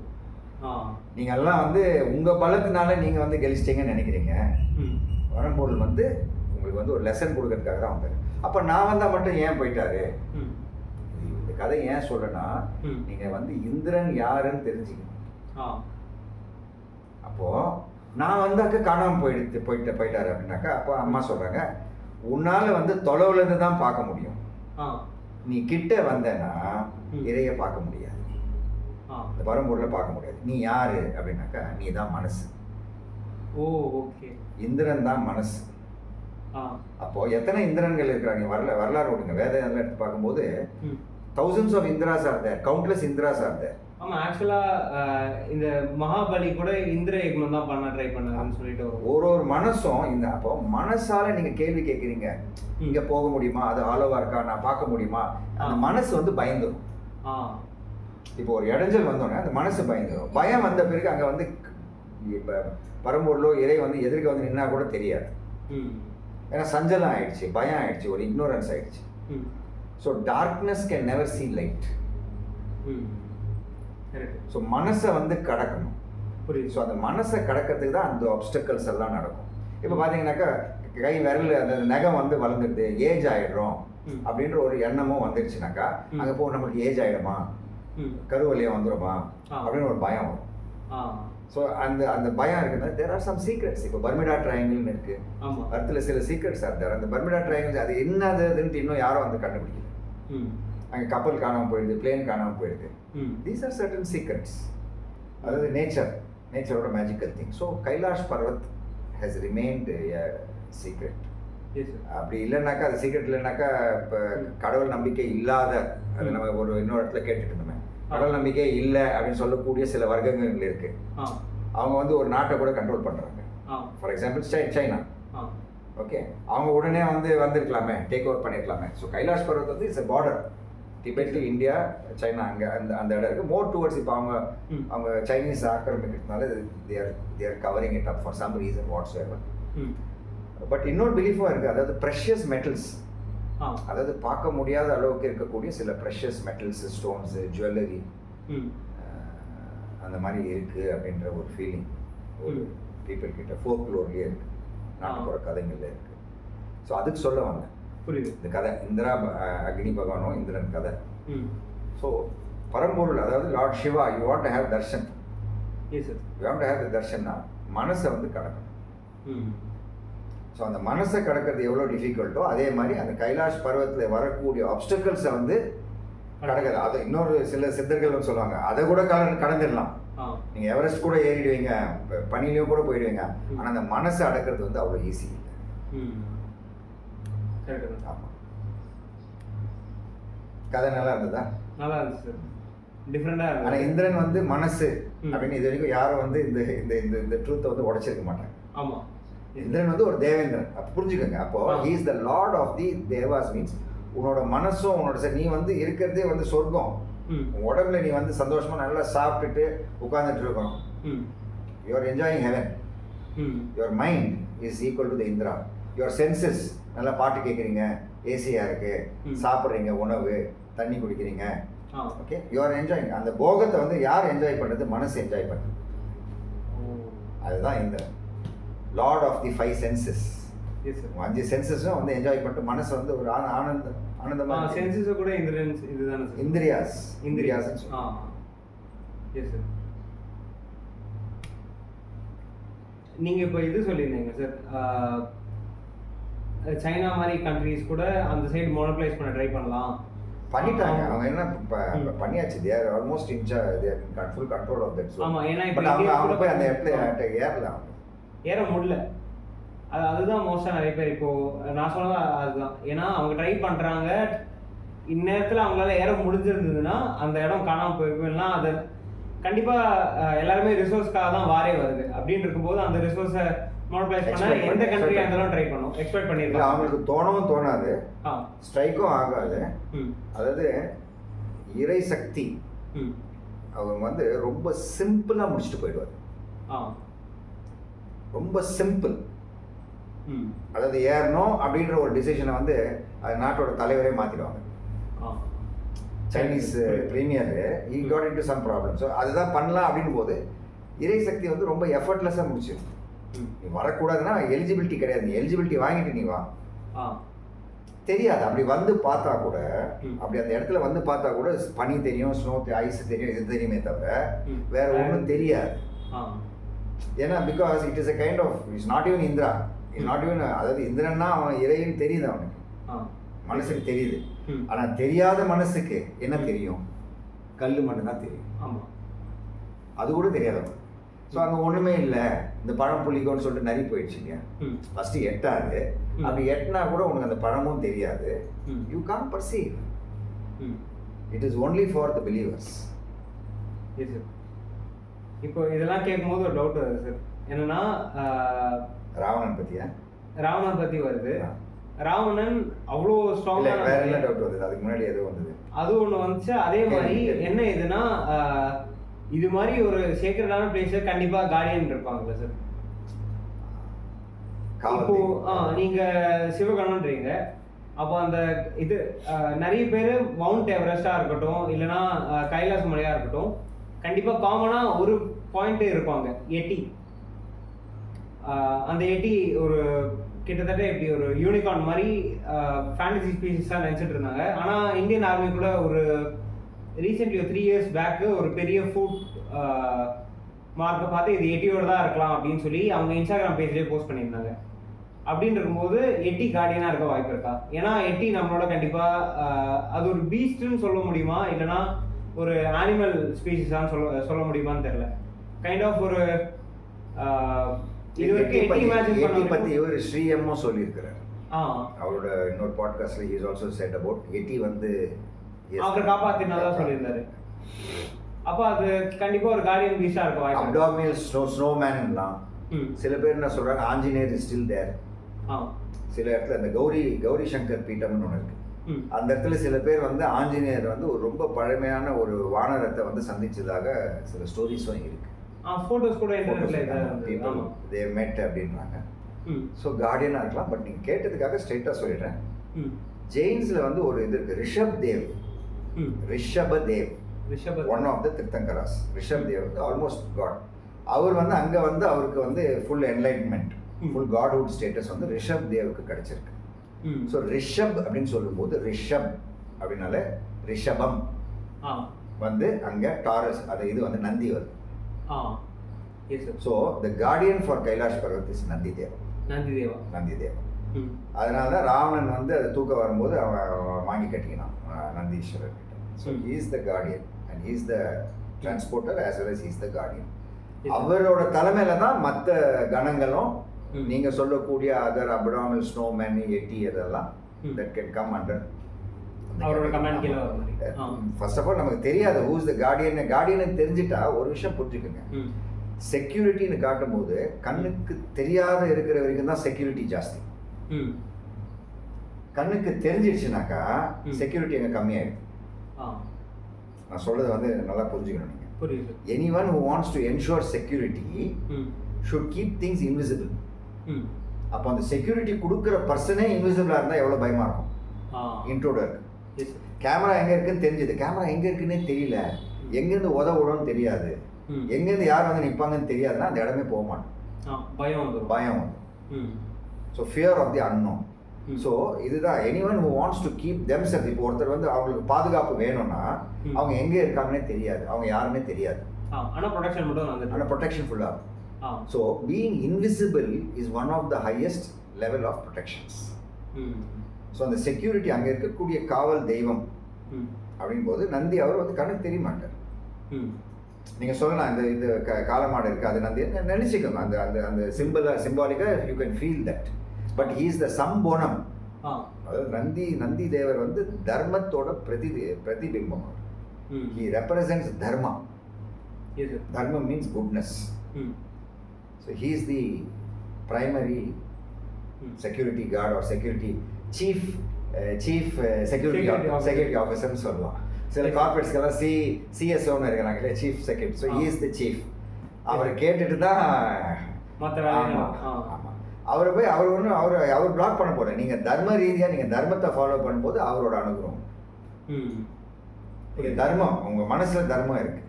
நீங்கள் எல்லாம் வந்து உங்கள் பலத்தினால நீங்கள் வந்து கெலிச்சிட்டீங்கன்னு நினைக்கிறீங்க. பரம்பொருள் வந்து உங்களுக்கு வந்து ஒரு லெசன் கொடுக்கறதுக்காக தான் வந்தார். அப்போ நான் வந்தால் மட்டும் ஏன் போயிட்டாரு? இந்த கதை ஏன் சொல்றேன்னா, நீங்கள் வந்து இந்திரன் யாருன்னு தெரிஞ்சுக்கணும். அப்போது நான் வந்தாக்க காணாமல் போயிட்டாரு அப்படின்னாக்கா, அப்போ அம்மா சொல்கிறாங்க, உன்னால் வந்து தொலைவுலேருந்து தான் பார்க்க முடியும், நீ கிட்ட வந்தேன்னா இறைய பார்க்க முடியாது, இந்த பரம்பொருளை பார்க்க முடியாது. நீ யாரு அப்படின்னாக்கா, நீ தான் மனசு. ஓ ஓகே. இந்திரன் தான் மனசு. அப்போ எத்தனை இந்திரன்கள் இருக்கிறாங்க? வரலாறு விடுங்க, வேதம் எல்லாம் எடுத்து பார்க்கும்போது thousands of Indras are there, countless Indras are there. ஆமா, ஆக்சுவலா இந்த மகாபலி கூட இந்திர யக்னம் தான் பண்ண ட்ரை பண்ணாருன்னு சொல்லிட்டு ஒரு மனசும் இந்த. அப்போ மனசால நீங்க கேள்வி கேட்குறீங்க, இங்க போக முடியுமா, அது ஆலோவா இருக்கா, நான் பார்க்க முடியுமா, அந்த மனசு வந்து பயந்துடும். இப்போ ஒரு இடைஞ்சல் வந்தோடனே அந்த மனசு பயந்துடும். பயம் வந்த பிறகு அங்க வந்து இப்போ பரம்பொருளோ இறை வந்து எதிர்க்க வந்து நின்னா கூட தெரியாது. ஏன்னா சஞ்சலம் ஆயிடுச்சு, பயம் ஆயிடுச்சு, ஒரு இக்னோரன்ஸ் ஆயிடுச்சு. So darkness can never sea light. So மனசை வந்து கடக்கணும். ஸோ அந்த மனசை கடக்கிறதுக்கு தான் அந்த ஆப்ஸ்டக்கல்ஸ் எல்லாம் நடக்கும். இப்போ பார்த்தீங்கன்னாக்கா கை விரல் அந்த நகம் வந்து வளர்ந்துடுது, ஏஜ் ஆகிடுறோம் அப்படின்ற ஒரு எண்ணமும் வந்துடுச்சுனாக்கா அங்கே போ நமக்கு ஏஜ் ஆகிடுமா, கருவலியம் வந்துடுமா அப்படின்னு ஒரு பயம் வரும். ஸோ அந்த பயம் இருக்குன்னா தேர் ஆர் சம் சீக்ரெட்ஸ். இப்போ பர்மிடா ட்ரையாங்கிள்னு இருக்கு, அர்த்தில் சில சீக்ரெட்ஸ் ஆர். அந்த பர்மிடா ட்ரையாங்கிள்ஸ் அது என்னதுன்ட்டு இன்னும் யாரும் வந்து கண்டுபிடிக்கல. அங்கே கப்பல் காணாமல் போயிடுது, பிளேன் காணாமல் போயிடுது. These are certain secrets. அதாவது நேச்சரோட magical thing. So Kailash Parvat has remained a secret. அப்படி இல்லைனாக்கா, அது சீக்ரெட் இல்லைனாக்கா, இப்போ கடவுள் நம்பிக்கை இல்லாத, அது நம்ம ஒரு இன்னொரு இடத்துல கேட்டுட்டு இருந்தோமே, கடவுள் நம்பிக்கை இல்லை அப்படின்னு சொல்லக்கூடிய சில வர்க்கங்கள் இருக்கு. அவங்க வந்து ஒரு நாட்டை கூட கண்ட்ரோல் பண்ணுறாங்க. For example China. ஓகே, அவங்க உடனே வந்திருக்கலாமே, டேக் ஓவர் பண்ணியிருக்கலாமே. ஸோ கைலாஷ் பர்வத் வந்து it's a border, Tibet, India, China, அங்கே அந்த இடம் இருக்குது. மோர் டுவர்ட்ஸ் இப்போ அவங்க சைனீஸ் ஆக்கிரமிக்கிறதுனால they're covering it up for some reason whatsoever. But இன்னொரு பிலீஃபும் இருக்குது, அதாவது ப்ரெஷியஸ் மெட்டல்ஸ், அதாவது பார்க்க முடியாத அளவுக்கு இருக்கக்கூடிய சில ப்ரெஷியஸ் மெட்டல்ஸ், ஸ்டோன்ஸு, ஜுவல்லரி, அந்த மாதிரி இருக்குது அப்படின்ற ஒரு ஃபீலிங் ஒரு பீப்புள் கிட்ட ஃபோக்லோர்லேயே இருக்குது, நாட்டுப்புற கதைகள்ல இருக்குது. ஸோ அதுக்கு சொல்ல வந்தேன். புரியுது. இந்த கதை இந்திரா அக்னி பகவானும் இந்திரன் கதை. ஸோ பரம்பொருள், அதாவது Lord Shiva, you want to have darshan. You want to have the தர்ஷன்னா மனசை வந்து கடக்கணும். ஸோ அந்த மனசை கடக்கிறது எவ்வளோ டிஃபிகல்ட்டோ அதே மாதிரி அந்த கைலாஷ் பர்வத்தில் வரக்கூடிய ஆப்ஸ்டக்கல்ஸை வந்து கடக்கிறது. அதை இன்னொரு சில சித்தர்கள் சொல்லுவாங்க, அதை கூட கடந்துடலாம், நீங்கள் எவரெஸ்ட் கூட ஏறிடுவீங்க, பனிலையும் கூட போயிடுவீங்க, ஆனால் அந்த மனசை அடக்கிறது வந்து அவ்வளோ ஈஸி இல்லை. ஆமாம். கதை நல்லா இருந்ததா? நல்லா இருந்துச்சு, டிஃப்ரெண்டாக இருந்தது. ஆனால் இந்திரன் வந்து மனசு அப்படின்னு இது வரைக்கும் யாரும் வந்து இந்த இந்த இந்த ட்ரூத்தை வந்து உடைச்சிருக்க மாட்டாங்க. ஆமாம், இந்திரன் வந்து ஒரு தேவேந்திரன், அப்போ புரிஞ்சுக்கோங்க. அப்போ he is the lord of the Devas. Means உன்னோட மனசும் உன்னோட நீ வந்து இருக்கிறதே வந்து சொர்க்கம். உடம்புல நீ வந்து சந்தோஷமா நல்லா சாப்பிட்டுட்டு உட்கார்ந்துட்டு இருக்கணும். You're enjoying heaven. Your mind is equal to the Indra. Your senses, நல்லா பாட்டு கேட்குறீங்க, ஏசியாக இருக்கு, சாப்பிட்றீங்க, உணவு, தண்ணி குடிக்கிறீங்க. Okay, you're enjoying. அந்த போகத்தை வந்து யார் என்ஜாய் பண்ணுறது? மனசு என்ஜாய் பண்ணுறது. அதுதான் Indran, lord of the 5 senses. Yes sir. 5 சென்சஸும் வந்து என்ஜாய் பண்ணிட்டு மனசு வந்து ஒரு ஆனந்தமாக சென்சஸ் கூட இந்திரியன்ஸ் இதுதானே சார்? இந்திரியாஸ் yes sir. நீங்க இப்போ இது சொல்லியிருந்தீங்க சார், சைனா மாதிரி கண்ட்ரீஸ் கூட அந்த சைடு மோனோப்ளைஸ் பண்ண ட்ரை பண்ணலாம் பண்ணிட்டாங்க. அவங்க என்ன பண்ணியாச்சு, they are almost in charge, they are in full control of that zone. ஆமா, ஏன்னா பட் அவங்க போய் அந்த இடத்துல ஏறல, ஏற முடியல. அதுதான் மோஸ்டா நிறைய பேர் இப்போ நான் சொல்ல அதுதான். ஏன்னா அவங்க ட்ரை பண்றாங்க, இந்நேரத்துல அவங்களால ஏற முடிஞ்சிருந்ததுன்னா அந்த இடம் காணாம போயிருக்குன்னா அது கண்டிப்பா எல்லாருமே ரிசோர்ஸ்க்காக தான் வாரே வருது. அப்படின்னு இருக்கும்போது அந்த ரிசோர்ஸை மோனோப்ளைஸ் பண்ண எந்த கண்ட்ரியா இருந்தாலும் ட்ரை பண்ணும், எக்ஸ்பெக்ட் பண்ணிருக்காங்க. அவங்களுக்கு தோணவும் தோணாது, ஸ்ட்ரைக்கும் ஆகாது. அதாவது இறை சக்தி அவங்க வந்து ரொம்ப சிம்பிளா முடிச்சுட்டு போயிடுவாரு. ரொம்ப சிம்பிள். அதாவது ஏறணும் அப்படின்ற ஒரு டிசிஷனை வந்து அது நாட்டோட தலைவரே மாத்திடுவாங்க. Chinese premier he got into some problems. So அதுதான் பண்ணலாம் அப்படின் போது இறை சக்தி வந்து ரொம்ப எஃபர்ட்லெஸ்ஸாக முடிச்சிடும். நீ வரக்கூடாதுன்னா எலிஜிபிலிட்டி கிடையாது, நீ எலிஜிபிலிட்டி வாங்கிட்டு நீ வா. தெரியாது, அப்படி வந்து பார்த்தா கூட, அப்படி அந்த இடத்துல வந்து பார்த்தா கூட பனி தெரியும், ஸ்னோ ஐஸ் தெரியும், இது தெரியுமே தவிர வேற ஒன்றும் தெரியாது. ஏன்னா because it is a kind of it's not even Indra, it's not even. அதாவது இந்திரன்னா அவன் இறைன்னு தெரியுது, அவனுக்கு மனசுக்கு தெரியுது. ஆனா தெரியாத மனசுக்கு என்ன தெரியும்? கல்லு மண்ணு தான் தெரியும், அது கூட தெரியாதவங்க. ஸோ அங்கே ஒன்றுமே இல்லை, இந்த பழம் புளிக்கோன்னு சொல்லிட்டு நரி போயிடுச்சுங்க. ஃபர்ஸ்ட் எட்டாது, அப்படி எட்டினா கூட உனக்கு அந்த பழமும் தெரியாது. You can't perceive. It is only for the believers. இப்போ இதெல்லாம் கேட்கும்போது ஒரு டவுட் வருது சார். என்னன்னா ராவணன் பத்தியா? ராவணன் பத்தி வருது. ராவணன் அவ்வளோ ஸ்ட்ராங்கா, வேற என்ன டவுட் வந்தது? அதுக்கு முன்னாடி எதுவும் வந்தது, அது ஒன்று வந்துச்சு. அதே மாதிரி என்ன இதுனா, இது மாதிரி ஒரு சேக்ரெடான பிளேஸ்ல கண்டிப்பா கார்டியன் இருப்பாங்கல்ல சார்? இப்போ நீங்க சிவகணன்றீங்க, அப்போ அந்த இது நிறைய பேர் மவுண்ட் எவரெஸ்டா இருக்கட்டும், இல்லைன்னா கைலாஸ் மலையா இருக்கட்டும், கண்டிப்பா காமனா ஒரு பாயிண்ட் இருப்பாங்க, எட்டி. அந்த எட்டி ஒரு கிட்டத்தட்ட இப்படி ஒரு யூனிகார்ன் மாதிரி ஃபேண்டசி ஸ்பீசிஸாக நினச்சிட்டு இருந்தாங்க. ஆனால் இந்தியன் ஆர்மிக்குள்ள ஒரு ரீசெண்ட்லி 3 years பேக்கு ஒரு பெரிய ஃபுட் மார்க்கை பார்த்து இது எட்டியோட தான் இருக்கலாம் அப்படின்னு சொல்லி அவங்க இன்ஸ்டாகிராம் பேஜ்லேயே போஸ்ட் பண்ணியிருந்தாங்க. அப்படின்னு இருக்கும்போது எட்டி கார்டியனாக இருக்க வாய்ப்பு இருக்கா? ஏன்னா எட்டி நம்மளோட கண்டிப்பாக அது ஒரு பீஸ்ட்னு சொல்ல முடியுமா, இல்லைனா ஒரு அனிமல் ஸ்பீசிஸான்னு சொல்ல முடியுமான்னு தெரியல. கைண்ட் ஆஃப் ஒரு எட்டி பத்தி இவர் ஸ்ரீஎம்மும் சொல்லியிருக்கிறார் அவரோட இன்னொரு பாட்காஸ்ட்ல. He is also said about எட்டி வந்து அவர் காப்பாத்தினதா சொல்லியிருந்தாரு. அப்ப அது கண்டிப்பா ஒரு கார்டியன் பீஸா இருக்கும். அப்டாமினல் ஸ்னோமேன்லாம் சில பேர் என்ன சொல்றாங்க, ஆஞ்சநேயர் இஸ் ஸ்டில் தேர். சில இடத்துல இந்த கௌரி சங்கர் பீட்டம்னு ஒன்று இருக்கு, அந்த இடத்துல சில பேர் வந்து ஆஞ்சநேயர் வந்து ஒரு ரொம்ப பழமையான ஒரு வானரத்தை வந்து சந்திச்சதாக சில ஸ்டோரிஸும் இருக்கு. ஃபோட்டோஸ் கூட people they met அப்படின்றாங்க. ஸோ கார்டியனாக இருக்கலாம். பட் நீங்கள் கேட்டதுக்காக ஸ்ட்ரெயிட்டாக சொல்லிடுறேன். ஜெயின்ஸில் வந்து ஒரு இது இருக்கு, ரிஷபதேவ், ஒன் ஆஃப் த தீர்த்தங்கராஸ். ரிஷபதேவ் வந்து ஆல்மோஸ்ட் காட். அவர் வந்து அங்கே வந்து அவருக்கு வந்து full enlightenment, full godhood status வந்து ரிஷப்தேவுக்கு கிடைச்சிருக்கு. ஸோ ரிஷப் அப்படின்னு சொல்லும்போது ரிஷப் அப்படின்னால ரிஷபம் வந்து அங்கே டாரஸ், அது இது வந்து நந்தி வருது. So the guardian for Kailash Parvat is Nandideva. அதனால தான் ராவணன் வந்து அதை தூக்க வரும்போது அவன் வாங்கி கட்டிக்கினான் நந்தீஸ்வரர் கிட்ட. So he is the guardian and he is the transporter as well as he is the guardian. அவரோட தலைமையில தான் மற்ற கணங்களும் நீங்க சொல்லக்கூடிய அதர் அப்டாமினல் ஸ்னோமேன், எட்டி, அதெல்லாம் தட் கேன் கம் அண்டர் அவரோட கமாண்ட் கீழ வர மாதிரி. ஃபர்ஸ்ட் ஆஃப் ஆல் நமக்கு தெரியாது who is the guardian. Guardian தெரிஞ்சிட்டா ஒரு விஷயம் புரிஞ்சுக்குங்க, செக்யூரிட்டின்னு காட்டும்போது கண்ணுக்கு தெரியாத இருக்கிற வரைக்கும் தான் செக்யூரிட்டி ஜாஸ்தி. கண்ணுக்கு தெரிஞ்சிடுச்சுனாக்கா செக்யூரிட்டி எங்க கம்மியாயிடும். நான் சொல்றது வந்து நல்லா புரிஞ்சுக்கணும் நீங்க. Anyone who wants to ensure security should keep things invisible. அப்போ அந்த செக்யூரிட்டி கொடுக்குற பர்சனே இன்விசிபிளா இருந்தா எவ்வளவு பயமா இருக்கும். இன்ட்ரோடர் கேமரா எங்க இருக்குன்னு தெரிஞ்சது, கேமரா எங்க இருக்குன்னே தெரியல, எங்கேருந்து உதவுடன்னு தெரியாது, எங்கேருந்து யார் வந்து நிற்பாங்கன்னு தெரியாதுன்னா அந்த இடமே போக மாட்டோம். பயம் வந்து so fear of the unknown. So இதுதான் anyone who wants to keep themself. இப்போ ஒருத்தர் வந்து அவங்களுக்கு பாதுகாப்பு வேணும்னா அவங்க எங்கே இருக்காங்கன்னே தெரியாது, அவங்க யாருன்னே தெரியாது. ஆனால் ப்ரொடெக்ஷன் மட்டும் ஆனால் ப்ரொடெக்ஷன் ஃபுல்லாக. So being invisible is one of the highest level of protections. So அந்த செக்யூரிட்டி அங்கே இருக்கக்கூடிய காவல் தெய்வம் அப்படின் போது நந்தி அவர் வந்து கண்ணுக்கு தெரிய மாட்டார். நீங்கள் சொல்லலாம் இந்த இது காலமாடு இருக்குது அது நந்தி நினச்சிக்கோங்க, அந்த அந்த அந்த சிம்பாலிக்காக you can feel that. But he is the சம்போனம். அதாவது நந்தி தேவர் வந்து தர்மத்தோட பிரதிபிம்பம். He represents dharma. தர்மம் means goodness. So he is the primary security guard or security chief security ஆஃபீஸர்னு சொல்லலாம். சில கார்பரேட்ஸ்க்கெல்லாம் சிஎஸ்ஓன்னு இருக்கிறாங்களே, chief security. So he is the chief. அவர் கேட்டுட்டு தான் ஆமாம் அவரை போய் அவர் பிளாக் பண்ண போகிறேன். நீங்கள் தர்ம ரீதியாக நீங்கள் தர்மத்தை ஃபாலோ பண்ணும்போது அவரோட அனுகிரகம். தர்மம் உங்கள் மனசில் தர்மம் இருக்குது.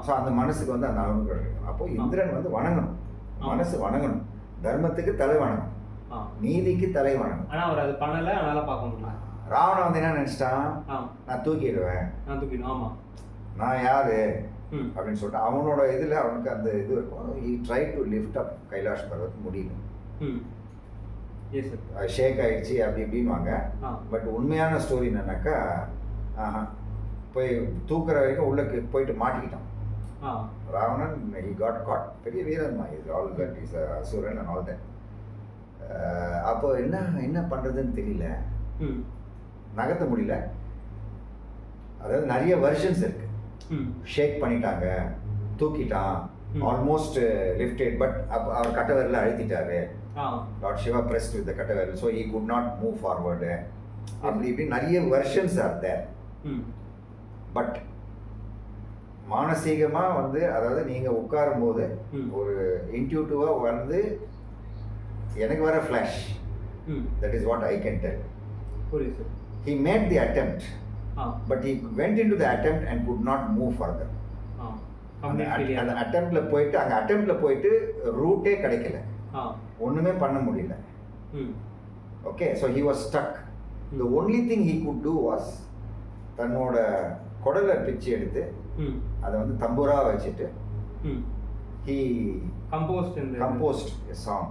ஸோ அந்த மனசுக்கு வந்து அந்த அனுகிரகம் இருக்குது. அப்போ இந்திரன் வந்து வணங்கணும், மனசு வணங்கணும், தர்மத்துக்கு தலை வணங்கணும், நீதிக்கு தலை வணங்கணும். ஆனால் அவர் அது பண்ணலை, அதனால பார்க்க முடியல. ராவணன் வந்து என்ன நினச்சிட்டான், நான் தூக்கிடுவேன், ஆமாம் நான் யாரு அப்படின்னு சொல்லிட்டு அவனோட இதில் அவனுக்கு அந்த இது இருக்கும். He try to lift up Kailash Parvat, முடியல, ஷேக் ஆயிடுச்சு அப்படி இப்படின்வாங்க. பட் உண்மையான ஸ்டோரி என்னன்னாக்கா போய் தூக்குற வரைக்கும் உள்ள போயிட்டு மாட்டிக்கிட்டான் ராவணன். He got God. பெரிய வீரன் தான், is all that is Asuran and all that. அப்போ என்ன பண்ணுறதுன்னு தெரியல, நகர்த்த முடியல. அதாவது நிறைய வெர்ஷன்ஸ் இருக்கு. ஷேக் பண்ணிட்டாங்க, தூக்கிட்டான், ஆல்மோஸ்ட் லிஃப்டட், பட் அவர் கட்ட விரல அழுத்திட்டாரு. லார்ட் சிவா பிரஸ்ட் வித் கட்ட விரல், so he could not move forward. அப்படி இப்படி நிறைய வெர்ஷன்ஸ் ஆர் தேர். பட் மானசீகமாக வந்து அதாவது நீங்கள் உட்காரும் போது ஒரு இன்ட்யூட்டிவாக வந்து எனக்கு வர flash, that is what I can tell. He made the attempt, but he went into the attempt and could not move further. அந்த அட்டெம்ப்ட்ல போயிட்டு ரூட்டே கிடைக்கல, ஒண்ணுமே பண்ண முடியல. Okay, so he was stuck. The only thing he could do was தன்னோட குடலை பிச்சு எடுத்து அதை வந்து தம்புரா வச்சுட்டு he composed a song.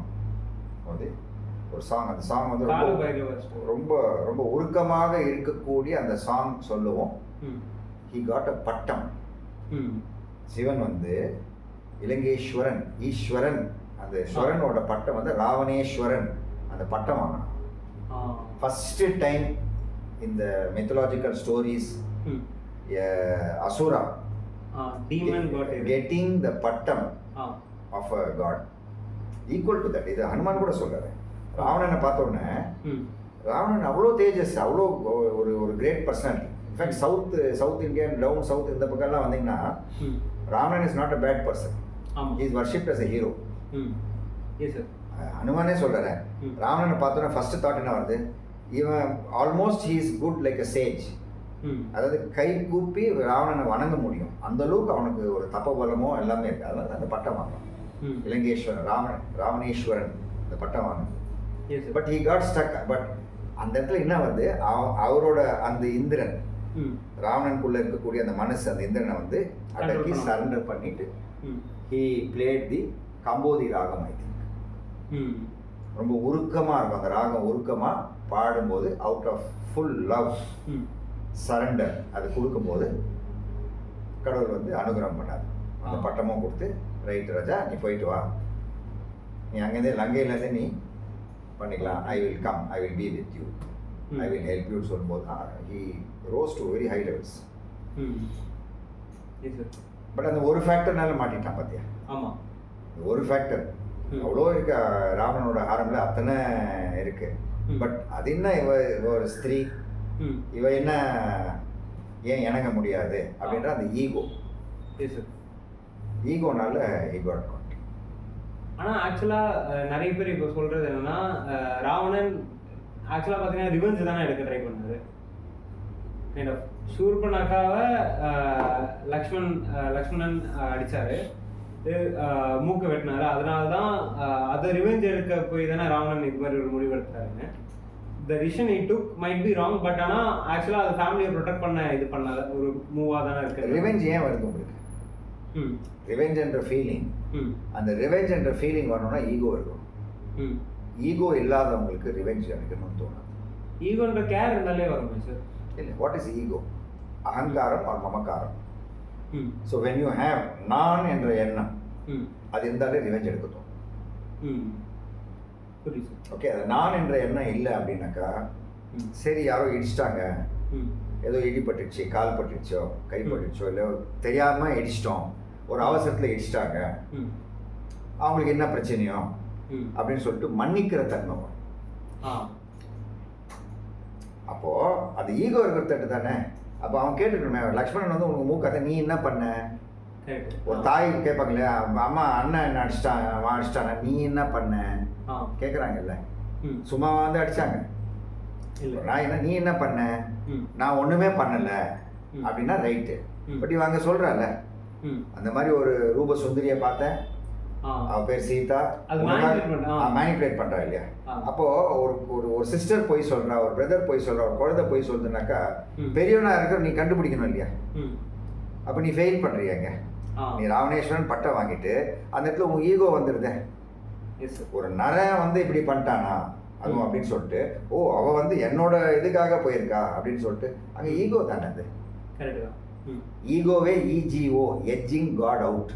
ஒரு சாங், அந்த சாங் வந்து ரொம்ப ரொம்ப உருக்கமாக இருக்கக்கூடிய அந்த சாங் சொல்லுவோம். ஹி காட் அ பட்டம். சிவன் வந்து இலங்கேஸ்வரன், ஈஸ்வரன், அந்த ஸ்வரனோட பட்டம் வந்து ராவணேஸ்வரன், அந்த பட்டம் வாங்கினான். ஃபர்ஸ்ட் டைம் இந்த mythological stories asura getting the பட்டம் of a god equal to that. இது ஹனுமான் கூட சொல்றாரு. ராவணனை பார்த்த உடனே ராவணன் அவ்வளோ தேஜஸ், அவ்வளோ ஒரு great personality. In fact south Indian down south இந்த பக்கம்லாம் வந்தீங்கன்னா Ravanan is not a bad person. He is worshipped as a hero. ஹனுமானே சொல்கிறேன், ராவணனை பார்த்தோன்னா ஃபர்ஸ்ட் தாட் என்ன வருது, இவன் almost he is good like a sage. அதாவது கை கூப்பி ராவணனை வணங்க முடியும், அந்த அளவுக்கு அவனுக்கு ஒரு தப்பபலமோ எல்லாமே இருக்குது. அதனால அந்த பட்டம் வாங்கலாம். இலங்கேஸ்வரன், ராவணேஸ்வரன், அந்த பட்டம் வாங்கணும். But he got stuck. But அந்த இடத்துல என்ன வருது, அவரோட அந்த இந்திரன், ராவணனுக்குள்ள இருக்கக்கூடிய அந்த மனசு, அந்த இந்திரனை வந்து அடக்கி சரண்டர் பண்ணிட்டு ஹி பிளேட் தி கம்போதி ராகம். ஐ திங்க் ரொம்ப உருக்கமாக இருக்கும் அந்த ராகம். உருக்கமாக பாடும்போது out of full love surrender அது கொடுக்கும்போது கடவுள் வந்து அனுகிரகம் பண்ணார். அந்த பட்டமும் கொடுத்து, ரைட் ராஜா நீ போயிட்டு வா, நீ அங்கேருந்தே லங்கையிலேருந்து நீ பண்ணிக்கலாம், I will come, I will be with you, I will help you சொல்லும்போது he rose to very high levels. But அந்த ஒரு ஃபேக்டர்னால மாட்டிட்டான் பார்த்தியா. ஆமாம், ஒரு ஃபேக்டர் அவ்வளோ இருக்கு ராவணனோட ஹாரமில், அத்தனை இருக்கு. பட் அது என்ன, இவ ஒரு ஸ்திரீ, இவ என்ன ஏன் இணங்க முடியாது அப்படின்ற அந்த ஈகோனால ஈகோ. ஆனால் ஆக்சுவலாக நிறைய பேர் இப்போ சொல்கிறது என்னென்னா, ராவணன் ஆக்சுவலாக பார்த்தீங்கன்னா ரிவெஞ்ச் தானே எடுக்க ட்ரை பண்ணாரு. கைண்ட் ஆஃப் ஷூர்பனகாவை லக்ஷ்மணன் அடித்தார். மூக்க வெட்டினாரு. அதனால தான் அதை ரிவெஞ்ச் எடுக்க போய் தானே ராவணன் இது மாதிரி ஒரு முடிவு எடுத்தாருங்க. The decision it took might be wrong, but ஆனால் ஆக்சுவலாக அது ஃபேமிலியை ப்ரொடெக்ட் பண்ண இது பண்ணாத ஒரு மூவாக தானே இருக்கு. ரிவெஞ்ச் ஏன் வருது உங்களுக்கு? ரிவெஞ்ச் என்ற ஃபீலிங், அந்த ரிவெஞ்ச் என்ற ஃபீலிங் வரணும்னா ஈகோ இருக்கும். ஈகோ இல்லாதவங்களுக்கு ரிவெஞ்ச் எடுக்கணும்னு தோணும். ஈகோன்ற கேர் இருந்தாலே வருமே சார். இல்லை, வாட் இஸ் ஈகோ? அகங்காரம் ஆர் மமக்காரம். ஸோ வென் யூ ஹேவ் நான் என்ற எண்ணம் அது இருந்தாலே ரிவெஞ்ச் எடுக்க தோணும். ஓகே, அது நான் என்ற எண்ணம் இல்லை அப்படின்னாக்கா, சரி யாரோ இடிச்சிட்டாங்க, ஏதோ இடிப்பட்டுச்சு, கால் பட்டுச்சோ, கை பட்டுச்சோ, இல்லை தெரியாமல் இடிச்சிட்டோம், ஒரு அவசரத்தில் இடிச்சிட்டாங்க, அவங்களுக்கு என்ன பிரச்சனையோ அப்படின்னு சொல்லிட்டு மன்னிக்கிற தன்மை வரும். அப்போது அது ஈகோ இருக்கிற தட்டு தானே. அப்போ அவன் கேட்டுக்கணுமே, லக்ஷ்மணன் வந்து உனக்கு மூக்காத, நீ என்ன பண்ண? ஒரு தாய் கேட்பாங்களே, அம்மா அண்ணன் என்ன அடிச்சிட்டான், அவன் அடிச்சிட்டானா, நீ என்ன பண்ண கேட்குறாங்கல்ல. சும்மா வந்து அடிச்சாங்க, நான் என்ன, நீ என்ன பண்ண? நான் ஒன்றுமே பண்ணலை அப்படின்னா ரைட்டு. பட் இவன் அங்கே சொல்கிறாள், அந்த மாதிரி ஒரு ரூப சுந்தரியை பார்த்தேன், அவ பேர் சீதா, மேனிபுலேட் பண்றா இல்லையா? அப்போ ஒரு ஒரு சிஸ்டர் போய் சொல்றா, ஒரு பிரதர் போய் சொல்றா, ஒரு குழந்தை போய் சொல்றதுனாக்கா பெரியவனா இருக்கிற நீ கண்டுபிடிக்கணும் இல்லையா? அப்ப நீ ஃபெயில் பண்றியாங்க. நீ ராவணேஸ்வரன் பட்டம் வாங்கிட்டு அந்த இடத்துல உங்க ஈகோ வந்துடுதே. ஒரு நரன் வந்து இப்படி பண்ணிட்டானா அதுவும் அப்படின்னு சொல்லிட்டு, ஓ அவ வந்து என்னோட இதுக்காக போயிருக்கா அப்படின்னு சொல்லிட்டு அங்க ஈகோ தானே அது. ஈகோவே இஜிஓ, எட்ஜிங் காட் அவுட்.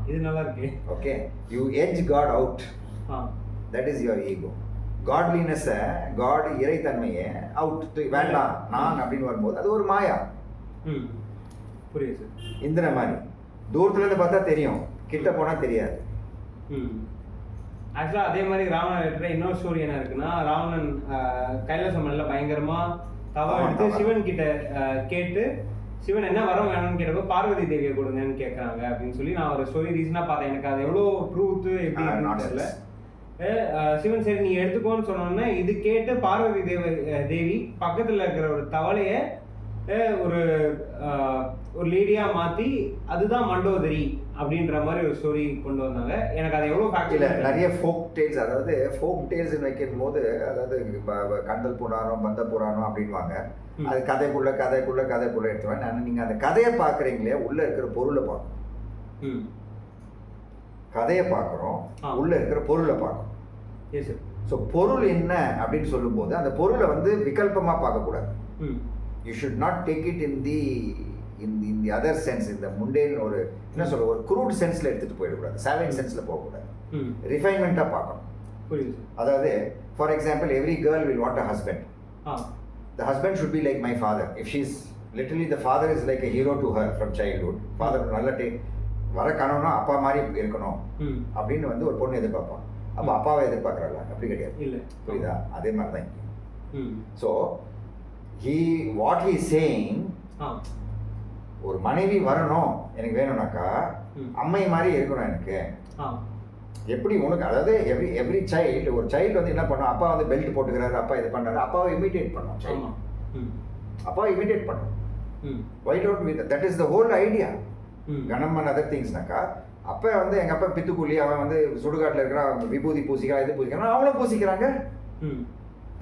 இது நல்லா இருக்கு. Okay, you edge God out, that is your ego. காட்லினஸை, காட் இறைத்தன்மையை அவுட் வேண்டாம் நான் அப்படின்னு வரும்போது அது ஒரு மாயா. புரியுது. இந்திர மாதிரி தூரத்துல இருந்து பார்த்தா தெரியும், கிட்ட போனா தெரியாது. ஆக்சுவலா அதே மாதிரி ராவணன் இருக்கிற இன்னொரு ஸ்டோரி என்ன இருக்குன்னா, ராவணன் கைலாசமலையில பயங்கரமா தவம் எடுத்து சிவன் கிட்ட கேட்டு, சிவன் என்ன வரம் வேணும்னு கேட்டப்போ பார்வதி தேவியை கொடுங்கன்னு கேட்குறாங்க அப்படின்னு சொல்லி நான் ஒரு ஸ்டோரி ரீசனாக பார்த்தேன். எனக்கு அது எவ்வளோ ட்ரூத்து எப்படி தெரியல. சிவன் சரி நீ எடுத்துக்கோன்னு சொன்னோன்னே இது கேட்டு பார்வதி தேவி பக்கத்தில் இருக்கிற ஒரு தவளையை ஒரு ஒரு லேடியாக மாற்றி அதுதான் மண்டோதரி அப்படின்ற மாதிரி ஒரு ஸ்டோரி கொண்டு வந்தாங்க. எனக்கு அது எவ்வளோ ஃபேக்ட் நிறைய ஃபோக் டேல்ஸ், அதாவது ஃபோக் டேல்ஸ் வைக்கும் போது, அதாவது கண்டல் புராணம், பந்த புராணம் அப்படின்வாங்க. அது கதைக்குள்ள கதைக்குள்ள கதைக்குள்ள எடுத்துவேன் நான். நீங்கள் அந்த கதையை பார்க்குறீங்களே, உள்ளே இருக்கிற பொருளை பார்க்கணும். கதையை பார்க்குறோம், உள்ளே இருக்கிற பொருளை பார்க்கணும். ஸோ பொருள் என்ன அப்படின்னு சொல்லும்போது அந்த பொருளை வந்து விகல்பமாக பார்க்கக்கூடாது. You should not take it in the other sense, இந்த முண்டேன் ஒரு என்ன சொல்ற ஒரு குரூட் சென்ஸில் எடுத்துகிட்டு போயிடக்கூடாது, சேவேஜ் சென்ஸில் போகக்கூடாது, ரிஃபைன்மெண்ட்டாக பார்க்கணும். அதாவது for example, every girl will want a husband. The husband should be like my father. If she's literally, the father is like a hero to her from childhood. Father நல்ல வர கணவனா அப்பா மாதிரி இருக்கணும் அப்படின்னு வந்து ஒரு பொண்ணு எதிர்பார்ப்பான். அப்போ அப்பாவை எதிர்பார்க்குறாள், அப்படி கிடையாது. புரியுதா? அதே மாதிரி தான் இங்கே. ஸோ வாட் ஹி சேயிங், ஒரு மனைவி வரணும் எனக்கு வேணும்னாக்கா அம்மை மாதிரி இருக்கணும் எனக்கு. எப்படி உனக்கு, அதாவது எவ்ரி சைல்டு, ஒரு சைல்டு வந்து என்ன பண்ணும், அப்பா வந்து பெல்ட் போட்டுக்கிறாரு, அப்பா இது பண்ணுறாரு, அப்பாவை இமிட்டேட் பண்ணும். சைல்டு அப்பாவை இமிட்டேட் பண்ணும். Why don't we, that is the whole idea. கனம் அண்ட் அதர் திங்ஸ்னாக்கா, அப்போ வந்து எங்கள் அப்பா பித்துக்குள்ளி, அவன் வந்து சுடுகாட்டில் இருக்கிறான், விபூதி பூசிக்கிறான், இது பூசிக்கிறான், அவனும் பூசிக்கிறாங்க,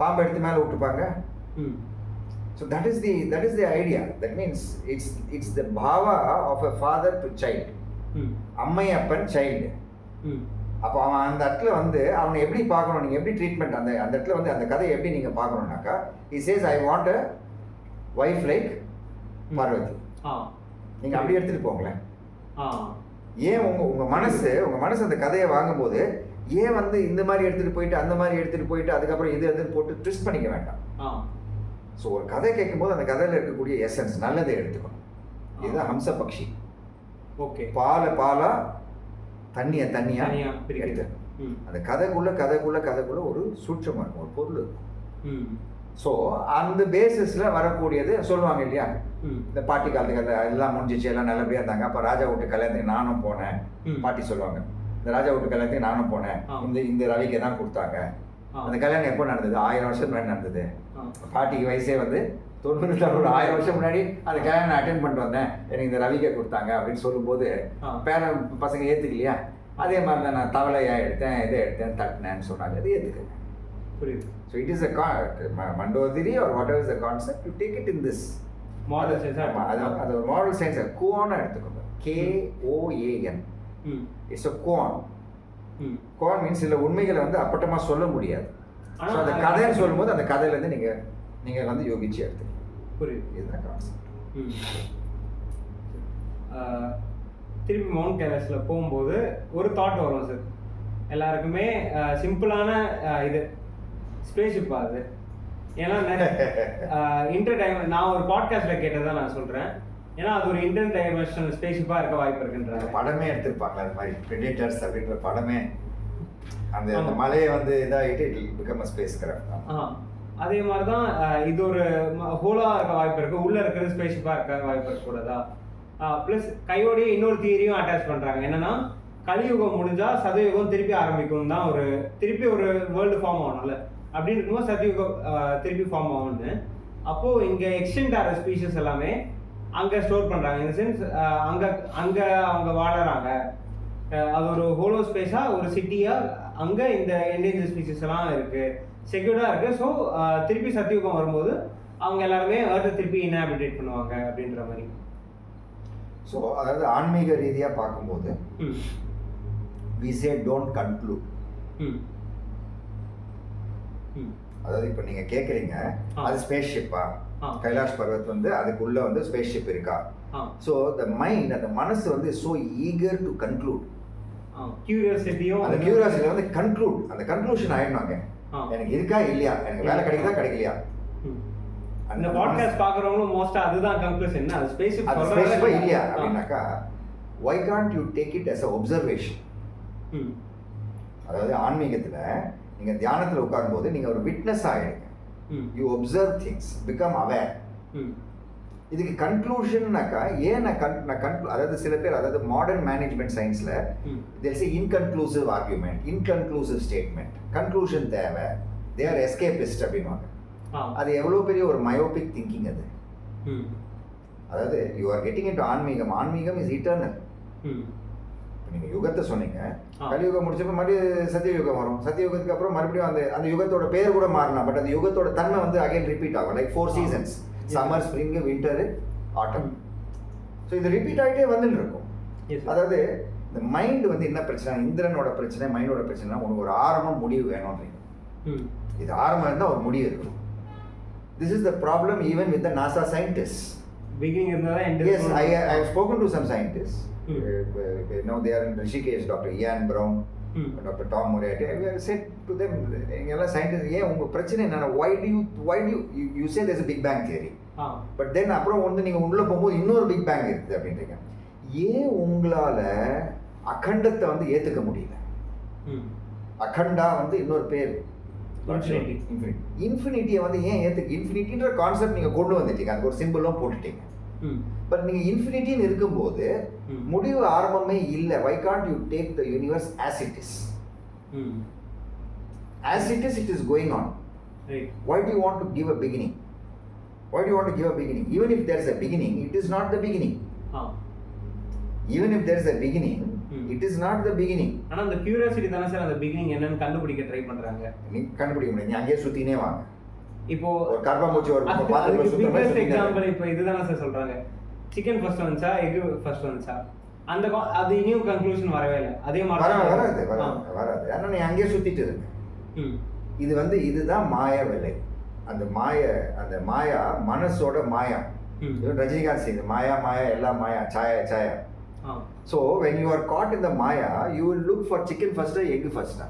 பாம்பு எடுத்து மேலே விட்டுப்பாங்க. So that is the idea. That means it's the பாவா of a father to child. அம்மை அப்பன் சைல்டு. அப்போ அவன் அந்த இடத்துல வந்து அவனை எப்படி பார்க்கணும், நீங்கள் எப்படி ட்ரீட்மெண்ட், அந்த இடத்துல வந்து அந்த கதையை எப்படி நீங்கள் பார்க்கணுன்னாக்கா, he says I want a wife like Parvati. நீங்கள் அப்படி எடுத்துகிட்டு போங்களேன். ஏன் உங்கள் மனசு அந்த கதையை வாங்கும்போது ஏன் வந்து இந்த மாதிரி எடுத்துகிட்டு போயிட்டு அந்த மாதிரி எடுத்துகிட்டு போயிட்டு அதுக்கப்புறம் இது எதுன்னு போட்டு ட்விஸ்ட் பண்ணிக்க வேண்டாம். ஸோ ஒரு கதை கேட்கும்போது அந்த கதையில் இருக்கக்கூடிய எசன்ஸ் நல்லதை எடுத்துக்கணும். இதுதான் ஹம்ச பக்ஷி. ஓகே, பாலா தண்ணியா எடுத்து அந்த கதைக்குள்ள ஒரு சூட்சமாக இருக்கும், ஒரு பொருள் இருக்கும். ஸோ அந்த பேசிஸில் வரக்கூடியது சொல்லுவாங்க இல்லையா, இந்த பாட்டி காலத்துக்கு எல்லாம் முடிஞ்சிச்சு, எல்லாம் நல்லபடியாக இருந்தாங்க. அப்போ ராஜா வீட்டு கல்யாணத்துக்கு நானும் போனேன், பாட்டி சொல்லுவாங்க, இந்த ராஜா வீட்டு கல்யாணத்துக்கு நானும் போனேன், இந்த ரவிக்கு தான் கொடுத்தாங்க. அந்த கல்யாணம் எப்போ நடந்தது? 1000 வருஷம் முன்னாடி நடந்தது. பாட்டிக்கு வயசே வந்து ஒரு 1000 வருஷம் முன்னாடி அந்த கல்யாணம் அட்டென்ட் பண்ணிட்டு வந்தேன், எனக்கு இந்த ரவிகை கொடுத்தாங்க அப்படின்னு சொல்லும்போது பசங்க ஏற்றுக்கலையா? அதே மாதிரி தான் நான் தவளையா எடுத்தேன், இதை எடுத்தேன், தட்டினேன்னு சொன்னாங்க, அது ஏற்றுக்கங்க. புரியுது. So it is Mandodari or whatever is the concept, you take it in this model science. அது ஒரு மாடல் சயின்ஸ். கோனை எடுத்துக்கோங்க, KOAN. It's a koan. Koan means சில உண்மைகளை வந்து அப்பட்டமாக சொல்ல முடியாது. ஸோ அந்த கதைன்னு சொல்லும்போது அந்த கதையிலேருந்து நீங்கள் வந்து யோகிச்சு எடுத்துக்கணும். புரியுது. இதுதான் கான்செப்ட். திருப்பி மவுண்ட் கைலாஸில் போகும்போது ஒரு தாட் வரும் சார் எல்லாருக்குமே, சிம்பிளான இது ஸ்பேஸ்ஷிப் ஆகுது. ஏன்னா நான் ஒரு பாட்காஸ்ட்டில் கேட்டதை நான் சொல்கிறேன். ஏன்னா அது ஒரு இன்டர் டைமென்ஷனல் ஸ்பேஸ்ஷிப்பாக இருக்க வாய்ப்பு இருக்குன்றாங்க. படமே எடுத்திருப்பாங்க அது மாதிரி, ப்ரெடேட்டர்ஸ் அப்படின்ற படமே. அந்த மலையை வந்து இதாகிட்டு it will become a spacecraft. அதே மாதிரி தான் இது ஒரு ஹோலாக இருக்க வாய்ப்பு இருக்குது, உள்ளே இருக்கிறது ஸ்பேஸ்ஷிப்பாக இருக்க வாய்ப்பு இருக்கக்கூடாதா? ப்ளஸ் கையோடையே இன்னொரு தியரியும் அட்டாச் பண்ணுறாங்க. என்னன்னா கலியுகம் முடிஞ்சால் சதயுகம் திருப்பி ஆரம்பிக்கும் தான், திருப்பி ஒரு வேர்ல்டு ஃபார்ம் ஆகணும்ல, அப்படின்னு இருக்கும்போது சதயுகம் திருப்பி ஃபார்ம் ஆகும்னு. அப்போது இங்கே எக்ஸ்டென்ட் ஆகிற ஸ்பீஷஸ் எல்லாமே அங்கே ஸ்டோர் பண்ணுறாங்க. இந்த சென்ஸ் அங்கே அவங்க வாழறாங்க. அது ஒரு ஹோலோ ஸ்பேஸாக, ஒரு சிட்டியாக அங்கே இந்த என்டேஞ்சர் ஸ்பீஷஸ் எல்லாம் இருக்குது, செக்யூர்டாக இருக்குது. ஸோ திருப்பி சத்தியுகம் வரும்போது அவங்க எல்லாருமே அதை திருப்பி இன்ஹாபிட்டேட் பண்ணுவாங்க அப்படின்ற மாதிரி. ஸோ அதாவது ஆன்மீக ரீதியாக பார்க்கும்போது we say don't conclude. அதாவது இப்போ நீங்கள் கேட்குறீங்க அது ஸ்பேஸ்ஷிப்பா, கைலாஷ் பர்வத் வந்து அதுக்குள்ளே வந்து ஸ்பேஸ்ஷிப் இருக்கா? ஸோ த மைண்ட், அந்த மனசு வந்து ஸோ ஈகர் டு கன்க்ளூட். கியூரியாசிட்டியும் அந்த கியூரியாசிட்டி வந்து கன்க்ளூட், அந்த கன்க்ளூஷன் ஆயிடணுங்க. எனக்கு இருக்கா இல்லையா, எனக்கு வேலை கிடைக்குதா கிடைக்கலையா. அந்த பாட்காஸ்ட் பார்க்குறவங்களும் மோஸ்ட்டாக அதுதான் கன்க்ளூஷன், அது ஸ்பேஸ்ஷிப் இல்லையா அப்படின்னாக்கா why can't you take it as a observation? அதாவது ஆன்மீகத்தில் நீங்கள் தியானத்தில் உட்காரும்போது நீங்கள் ஒரு விட்னஸ் ஆகிடுங்க. You observe things, become aware. இதுக்கு கன்க்ளூஷன்னாக்கா ஏன் அதாவது சில பேர், அதாவது மாடர்ன் மேனேஜ்மெண்ட் சயின்ஸில் there is inconclusive argument, inconclusive statement, conclusion தேவை, தே ஆர் எஸ்கேபிஸ்ட் அப்படின்வாங்க. அது எவ்வளோ பெரிய ஒரு மயோபிக் திங்கிங் அது. அதாவது யூ ஆர் கெட்டிங் இன்டு ஆன்மீகம். ஆன்மீகம் இஸ் இட்டர்னல். நீங்கள் யுகத்தை சொன்னீங்க, கலியுகம் முடிச்சப்போ மறுபடியும் சத்தியயுகம் வரும். சத்தியயுகத்துக்கு அப்புறம் மறுபடியும் அந்த யுகத்தோட பேர் கூட மாறலாம், பட் அந்த யுகத்தோட தன்மை வந்து அகைன் ரிப்பீட் ஆகும். Like 4 seasons, summer, spring, winter, autumn. So இது ரிப்பீட் ஆகிட்டே வந்துட்டு இருக்கும். அதாவது இந்த மைண்ட் வந்து என்ன பிரச்சனை, இந்திரனோட பிரச்சனை, மைண்டோட பிரச்சனை, உனக்கு ஒரு ஆரம்பம் முடிவு வேணும்ன்றீங்க. இது ஆரம்பம் இருந்தால் ஒரு முடிவு இருக்கும். This is the problem even with the NASA scientists. Beginning of the end. Yes, I have spoken to some scientists. Now they are in Rishikesh, Dr. Ian Brown, Dr. Tom Moriarty. I have said to them, எல்லா scientists, ஏன் உங்கள் பிரச்சனை என்னன்னா, why do you say there's a big bang theory, but then அப்புறம் வந்து நீங்கள் உள்ளே போகும்போது இன்னொரு பிக் பேங் இருக்குது அப்படின்றீங்க. ஏன் உங்களால் அகண்டத்தை வந்து ஏற்றுக்க முடியல? அகண்டா வந்து இன்னொரு பேர் இன்ஃபினிட்டியை வந்து ஏன் இன்ஃபினிட்டின்ற கான்செப்ட் நீங்கள் கொண்டு வந்துட்டீங்க, அதுக்கு ஒரு சிம்பிளும் போட்டுட்டீங்க. பட் நீங்கள் இன்ஃபினிட்டின்னு இருக்கும்போது முடிவு ஆரம்பமே இல்லை. Why can't you take the universe as it is? As it is, it is going on. Why do you want to give a beginning? Why do you want to give a beginning? Even if there is a beginning, it is not the beginning. Even if there is a beginning, it is not the beginning. ஆனா அந்த curiosity தான sir அந்த beginning என்னன்னு கண்டுபிடிக்க try பண்றாங்க. நீ கண்டுபிடிக்க முடியாது, நீ அங்கேயே சுத்தினே வாங்க. இப்போ ஒரு கர்ப்பமூச்சி ஒரு பாத்திரத்துல சுத்துற மாதிரி பெஸ்ட் எக்ஸாம்பிள் இப்போ இதுதானே சார் சொல்றாங்க. சிக்கன் ஃபர்ஸ்ட் வந்துச்சா, எக் ஃபர்ஸ்ட் வந்துச்சா, அந்த அது இனியும் கன்க்ளூஷன் வரவே இல்லை. அதே மாதிரி வராது. ஆனா நீ அங்கேயே சுத்திட்டு இருக்க. இது வந்து இதுதான் மாயா வேலை. அந்த மாயா மனசோட மாயா. ரஜினிகாந்த் சிங் மாயா எல்லாம் மாயா, சாயா. So when you are caught in the Maya, you will look for chicken first or egg first.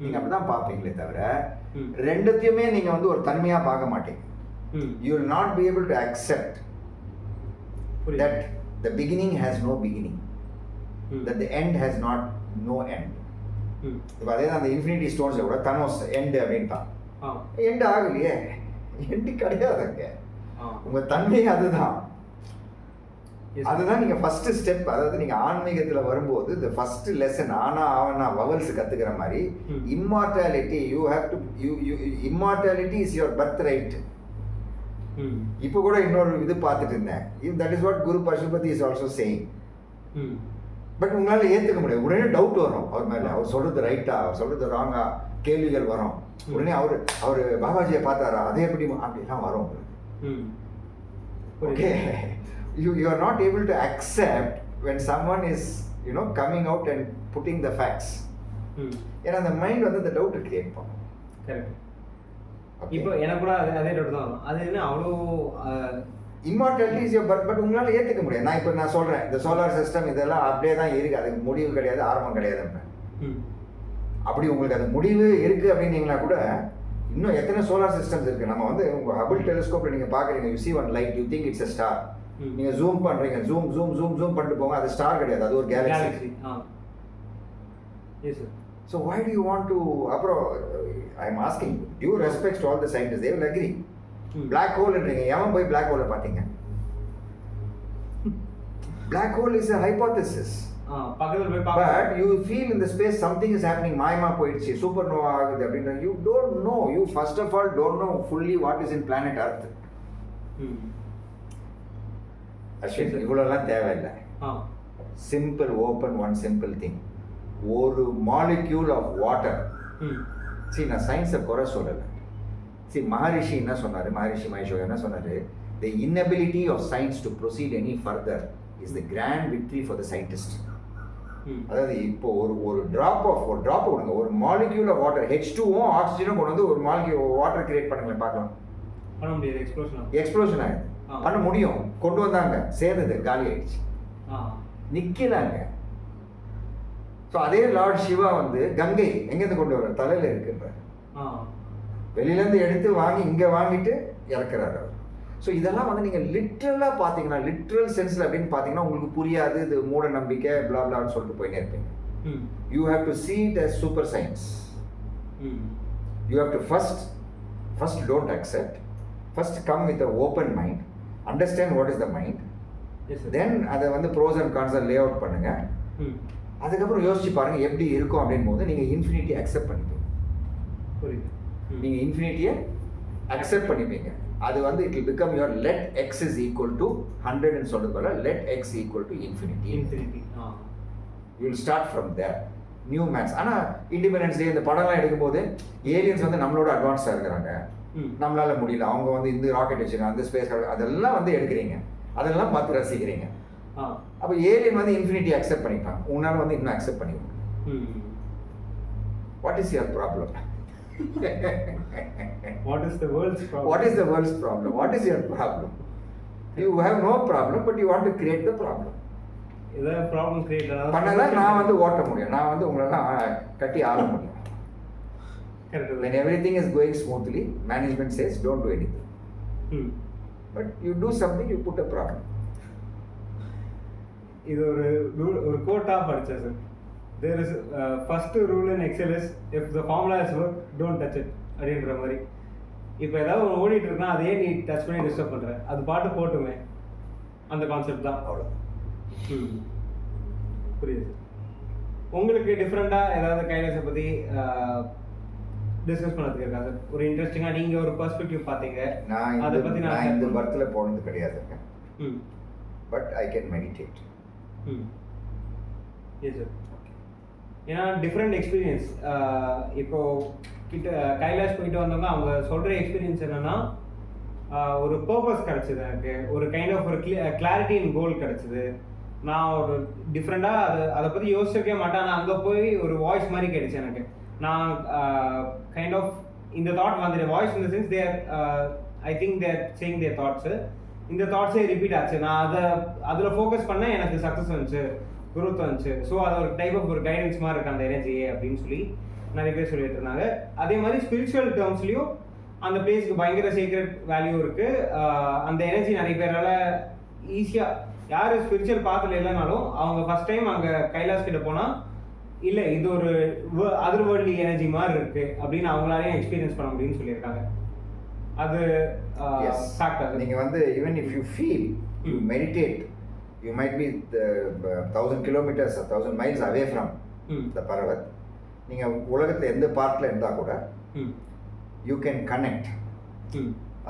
நீங்க அப்படிதான் பார்ப்பீங்களே தவிர ரெண்டுத்தையுமே நீங்க வந்து ஒரு தன்மையா பார்க்க மாட்டீங்க. You will not be able to accept that the beginning has no beginning, that the end has no end. இப்போ அதே அந்த இன்ஃபினிட்டி ஸ்டோன்ஸ்ல கூட தனோஸ் எண்ட் அப்படின்ட்டான். எண்ட் ஆகலையே, எண்ட் கிடையாதுங்க. உங்க தன்மை அதுதான். அதுதான் நீங்கள் ஃபஸ்ட்டு ஸ்டெப். அதாவது நீங்கள் ஆன்மீகத்தில் வரும்போது இந்த ஃபஸ்ட்டு லெசன் ஆவனா வவல்ஸ் கற்றுக்கிற மாதிரி immortality. You have to immortality is your birth right. இப்போ கூட இன்னொரு இது பார்த்துட்டு இருந்தேன். That is what Guru Pasupathi is also saying. But உங்களால் ஏற்றுக்க முடியாது. உடனே டவுட் வரும் அவர் மேலே. அவர் சொல்கிறது ரைட்டா, அவர் சொல்கிறது ராங்கா, கேள்விகள் வரும். உடனே அவர் பாபாஜியை பார்த்தாரா, அதே எப்படி அப்படிலாம் வரும் உங்களுக்கு. Okay, you are not able to accept when someone is coming out and putting the facts. ஏன்னா அந்த மைண்ட் வந்து அந்த டவுட் கிரியேட் பண்ணும். கரெக்ட். இப்போ எனக்கு கூட அதே டவுட் தான் வரும். அது என்ன அவ்வளோ இம்மார்டாலிட்டி இஸ் பட் உங்களால் ஏற்றுக்க முடியாது. நான் சொல்கிறேன் இந்த சோலார் சிஸ்டம் இதெல்லாம் அப்படியே தான் இருக்குது, அதுக்கு முடிவு கிடையாது, ஆரம்பம் கிடையாதுன்னு. அப்படி உங்களுக்கு அது முடிவு இருக்குது அப்படின்னீங்கன்னா கூட இன்னும் எத்தனை சோலார் சிஸ்டம்ஸ் இருக்குது. நம்ம வந்து உங்கள் ஹபிள் டெலிஸ்கோப்பில் நீங்கள் பார்க்குறீங்க, you see one light, you think it's a star. நீங்கள் ஜூம் பண்ணுறீங்க, ஜூம் பண்ணிட்டு போங்க, அது ஸ்டார் கிடையாது, அது ஒரு Galaxy. Yes sir. So why do you want to, அப்புறம் I am asking due respect to all the scientists, they will agree. Black hole என்றீங்க, எவன் போய் black hole பார்த்தீங்க? Black hole is a hypothesis. பக்கத்துல போய் பாக்க. But you feel in the space something is happening, மாயமா போயிடுச்சு, supernova ஆகுது அப்படின்னா you don't know. You first of all don't know fully what is in planet Earth. Ashwin, இவ்வளோலாம் தேவையில்லை. Simple open one simple thing. ஒரு மாலிக்யூல் ஆஃப் வாட்டர். நான் சயின்ஸை குறை சொல்லலை. மகரிஷி என்ன சொன்னார், மகரிஷி மகேஷ் என்ன சொன்னார், த inability of science to proceed any further is the grand victory for the scientist. அதாவது இப்போ ஒரு ட்ராப் கொடுங்க, ஒரு மாலிக்யூல் ஆஃப் வாட்டர் H2O ஆக்சிஜனும் கொண்டு வந்து ஒரு மாலிக்யூல் வாட்டர் கிரியேட் பண்ணுங்களேன் பார்க்கலாம். பண்ண முடியாது. எக்ஸ்ப்ளோஷன் ஆகுது. பண்ண முடியும், கொண்டு வந்தாங்க, சேர்ந்தது, காலி ஆயிடுச்சு, நிக்கலாங்க. ஸோ அதே லார்ட் சிவா வந்து கங்கை எங்கேருந்து கொண்டு வர, தலையில் இருக்குன்ற, வெளியிலேருந்து எடுத்து வாங்கி இங்கே வாங்கிட்டு இறக்குறாரு அவர். ஸோ இதெல்லாம் வந்து நீங்கள் லிட்ரலாக பார்த்தீங்கன்னா, லிட்ரல் சென்ஸில் அப்படின்னு பார்த்தீங்கன்னா உங்களுக்கு புரியாது. இது மூட நம்பிக்கை பிளாப்லான்னு சொல்லிட்டு போயினே இருப்பீங்க. You have to see it as super science. You have to first don't accept, first come with an open mind, understand what is the mind. Then அதை வந்து pros and cons lay out பண்ணுங்க. அதுக்கப்புறம் யோசிச்சு பாருங்க எப்படி இருக்கும் அப்படின் போது நீங்கள் இன்ஃபினிட்டி அக்செப்ட் பண்ணிப்பீங்க. நீங்கள் இன்ஃபினிட்டியை அக்செப்ட் பண்ணிப்பீங்க. அது வந்து it will become your let X is equal to 100 சொல்றது போல let X equal to infinity. You will start from there new maths. ஆனால் இண்டிபெண்டன்ஸ் டே இந்த படம்லாம் எடுக்கும்போது ஏலியன்ஸ் வந்து நம்மளோட அட்வான்ஸாக இருக்கிறாங்க, நம்மளால முடியல, அவங்க வந்து இந்த ராக்கெட் வச்சுருக்காங்க, அந்த ஸ்பேஸ் அதெல்லாம் வந்து எடுக்கிறீங்க, அதெல்லாம் பார்த்து ரசிக்கிறீங்க. அப்போ ஏலியன் வந்து இன்ஃபினிட்டி அக்செப்ட் பண்ணிப்பாங்க, உங்களால் வந்து இன்னும் அக்செப்ட் பண்ணிக்கணும். What is your problem? What is the world's problem? What is the world's problem? What is your problem? You have no problem, but you want to create the problem. இத problem create பண்ணல. நான் வந்து ஓட்ட முடியும், நான் வந்து உங்களெல்லாம் கட்டி ஆள முடியும். When everything is going smoothly, management says don't do anything. But you do something, you put a problem. இது ஒரு கோட்டா படிச்சேன் sir. There is first rule in Excel is if the formula is work, don't touch it அப்படின்ற மாதிரி. இப்போ ஏதாவது ஒன்று ஓடிட்டு இருக்குன்னா அதையே நீ டச் பண்ணி டிஸ்டர்ப் பண்ணுற, அது பாட்டு போட்டுமே, அந்த கான்செப்ட் தான். அவ்வளோ. புரியுது. உங்களுக்கு டிஃப்ரெண்ட்டாக ஏதாவது கைலாசை பற்றி டிஸ்கஸ் பண்ணதுக்கு இருக்கா சார்? ஒரு இன்ட்ரெஸ்டிங்காக நீங்கள் ஒரு பெர்ஸ்பெக்டிவ் பார்த்தீங்க. அதை பற்றி நான் இந்த பர்த்தில் போனது கிடையாதுங்க. But I can meditate. Yes sir. ஏன்னா டிஃப்ரெண்ட் எக்ஸ்பீரியன்ஸ். இப்போ கைலாஷ் போயிட்டு வந்தவங்க அவங்க சொல்கிற எக்ஸ்பீரியன்ஸ் என்னென்னா, ஒரு பர்பஸ் கிடச்சிது எனக்கு, ஒரு கைண்ட் ஆஃப் ஒரு கிளாரிட்டி இன் கோல் கிடச்சிது. நான் ஒரு டிஃப்ரெண்ட்டாக அதை பற்றி யோசிக்கவே மாட்டேன். ஆனால் அங்கே போய் ஒரு வாய்ஸ் மாதிரி கிடைச்சு எனக்கு. நான் கைண்ட் ஆஃப் இந்த தாட் வந்துடு voice in the sense there I think they're saying their thoughts. இந்த தாட்ஸே ரிப்பீட் ஆச்சு. நான் அதில் ஃபோக்கஸ் பண்ணேன், எனக்கு சக்ஸஸ் வந்துச்சு, குரோத் வந்துச்சு. ஸோ அது ஒரு டைப் ஆஃப் ஒரு கைடன்ஸ் மாதிரி இருக்குது அந்த எனர்ஜியே அப்படின்னு சொல்லி நிறைய பேர் சொல்லிட்டு இருந்தாங்க. அதே மாதிரி ஸ்பிரிச்சுவல் டேர்ம்ஸ்லையும் அந்த பிளேஸ்க்கு பயங்கர சீக்ரெட் வேல்யூ இருக்குது. அந்த எனர்ஜி நிறைய பேரால் ஈஸியாக, யார் ஸ்பிரிச்சுவல் பாத்தில் இல்லைனாலும் அவங்க ஃபஸ்ட் டைம் அங்கே கைலாஸ் கிட்ட போனால் இல்லை இது ஒரு அதர் வேர்ல்ட்லி எனர்ஜி மாதிரி இருக்குது அப்படின்னு அவங்களாலையும் எக்ஸ்பீரியன்ஸ் பண்ண முடியும்னு சொல்லியிருக்காங்க. அது ஃபேக்ட். அது நீங்கள் வந்து even if you feel you meditate, you might be 1000 kilometers or 1000 miles away from the Parvat. நீங்கள் உலகத்தில் எந்த பார்ட்டில் இருந்தால் கூட you can connect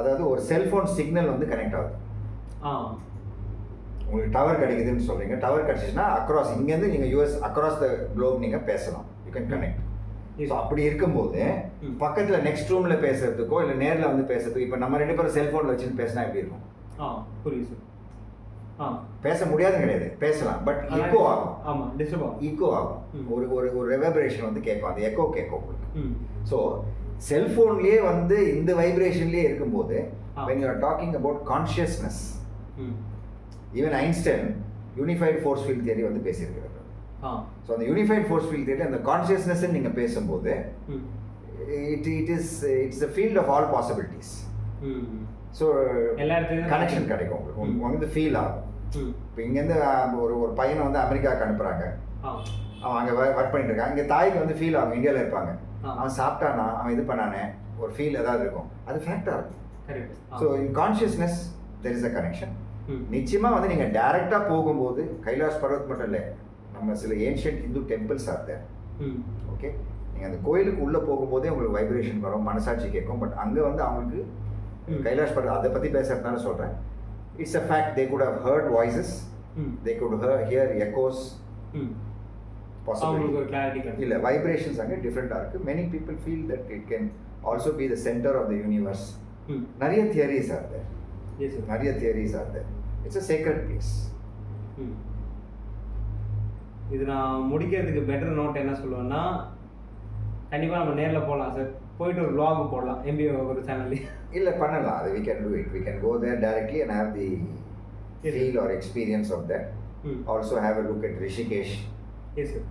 அதாவது ஒரு செல்ஃபோன் சிக்னல் வந்து கனெக்ட் ஆகுது. உங்களுக்கு டவர் கிடைக்குதுன்னு சொல்கிறீங்க, டவர் கிடச்சிச்சுன்னா அக்ராஸ் இங்கேருந்து நீங்கள் யூஎஸ் அக்ராஸ் த குளோப் நீங்கள் பேசலாம், யூ கேன் கனெக்ட். ஸோ அப்படி இருக்கும்போது பக்கத்தில் நெக்ஸ்ட் ரூமில் பேசுறதுக்கோ இல்லை நேரில் வந்து பேசுறதுக்கோ, இப்போ நம்ம 2 பேரும் செல்ஃபோனில் வச்சுன்னு பேசினா எப்படி இருக்கும்? புரியுது. பேச முடியாதுன்னு கிடையாது, பேசலாம், பட் ஈக்கோ ஆகும். ஆமாம், டிஸ்டர்ப் ஆகும், ஈக்கோ ஆகும். ஒரு ஒரு ஒரு ரெவபரேஷன் வந்து கேட்கும், அந்த எக்கோ கேட்கும் உங்களுக்கு. ஸோ செல்ஃபோன்லேயே வந்து இந்த வைப்ரேஷன்லேயே இருக்கும்போது when you are talking about consciousness, even Einstein unified force field theory வந்து பேசியிருக்கிறார். ஸோ அந்த யூனிஃபைட் ஃபோர்ஸ் ஃபீல்ட் தியரி அந்த கான்ஷியஸ்னஸ் நீங்கள் பேசும்போது it's a field of all possibilities. So connection கிடைக்கும் உங்களுக்கு வந்து ஃபீல் ஆகும். இப்போ இங்கேருந்து ஒரு ஒரு பையனை வந்து அமெரிக்காவுக்கு அனுப்புகிறாங்க, அவன் அங்கே ஒர்க் பண்ணிட்டு இருக்கான், இங்கே தாய்க்கு வந்து ஃபீல் ஆகும், இந்தியாவில் இருப்பாங்க, அவன் சாப்பிட்டானா, அவன் இது பண்ணானே, ஒரு ஃபீல் ஏதாவது இருக்கும், அது ஃபேக்டாக இருக்கும். So in consciousness there is a connection. நிச்சயமாக வந்து நீங்கள் டைரெக்டாக போகும்போது கைலாஷ் பர்வத் மட்டும் இல்லை, நம்ம சில ancient Hindu temples are okay, நீங்கள் அந்த கோயிலுக்கு உள்ளே போகும்போதே உங்களுக்கு வைப்ரேஷன் வரும், மனசாட்சி கேட்கும். பட் அங்கே வந்து அவங்களுக்கு கைலாஷ் பர்வத் அதை பற்றி பேசுறதுனால சொல்கிறேன், it's a fact. They could have heard voices, they could hear echoes, இல்லை வைப்ரேஷன்ஸ் அங்கே டிஃப்ரெண்ட்டாக இருக்குது. Many people feel that it can also be the centre of the universe. நிறைய தியரிஸ் ஆர் தேர், நிறைய theories are there. It's a sacred place. இது நான் முடிக்கிறதுக்கு better note என்ன சொல்லுவேன்னா, கண்டிப்பாக நம்ம நேரில் போகலாம் சார், போயிட்டு ஒரு vlog போடலாம் MBA ஒரு சேனல்லே. இல்லை பண்ணலாம், அது we can do it. We can go there directly and have the feel or experience of that. Also have a look at Rishikesh.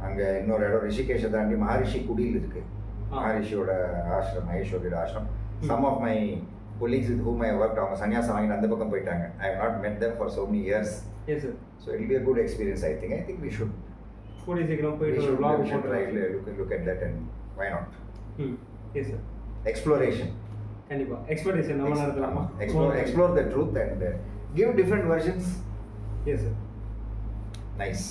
அங்கே இன்னொரு இடம் ரிஷிகேஷை தாண்டி மகரிஷி குடியில் இருக்குது, மகரிஷியோட ஆசிரம், மகேஸ்வரியோட ashram. Some of my colleagues with whom I worked, அவங்க சன்னியாசம் வாங்கிட்டு அந்த பக்கம் போயிட்டாங்க. I have not met them for so many years. Yes sir. So it will be a good experience. I think we should கூடிய சீக்கிரம் போயிட்டு ஒரு vlog போட்டு look at that and why not? Yes sir. Exploration. கண்டிப்பா expectation நம்ம நடத்தலாமா? Explore the truth and give different versions. Yes sir. Nice.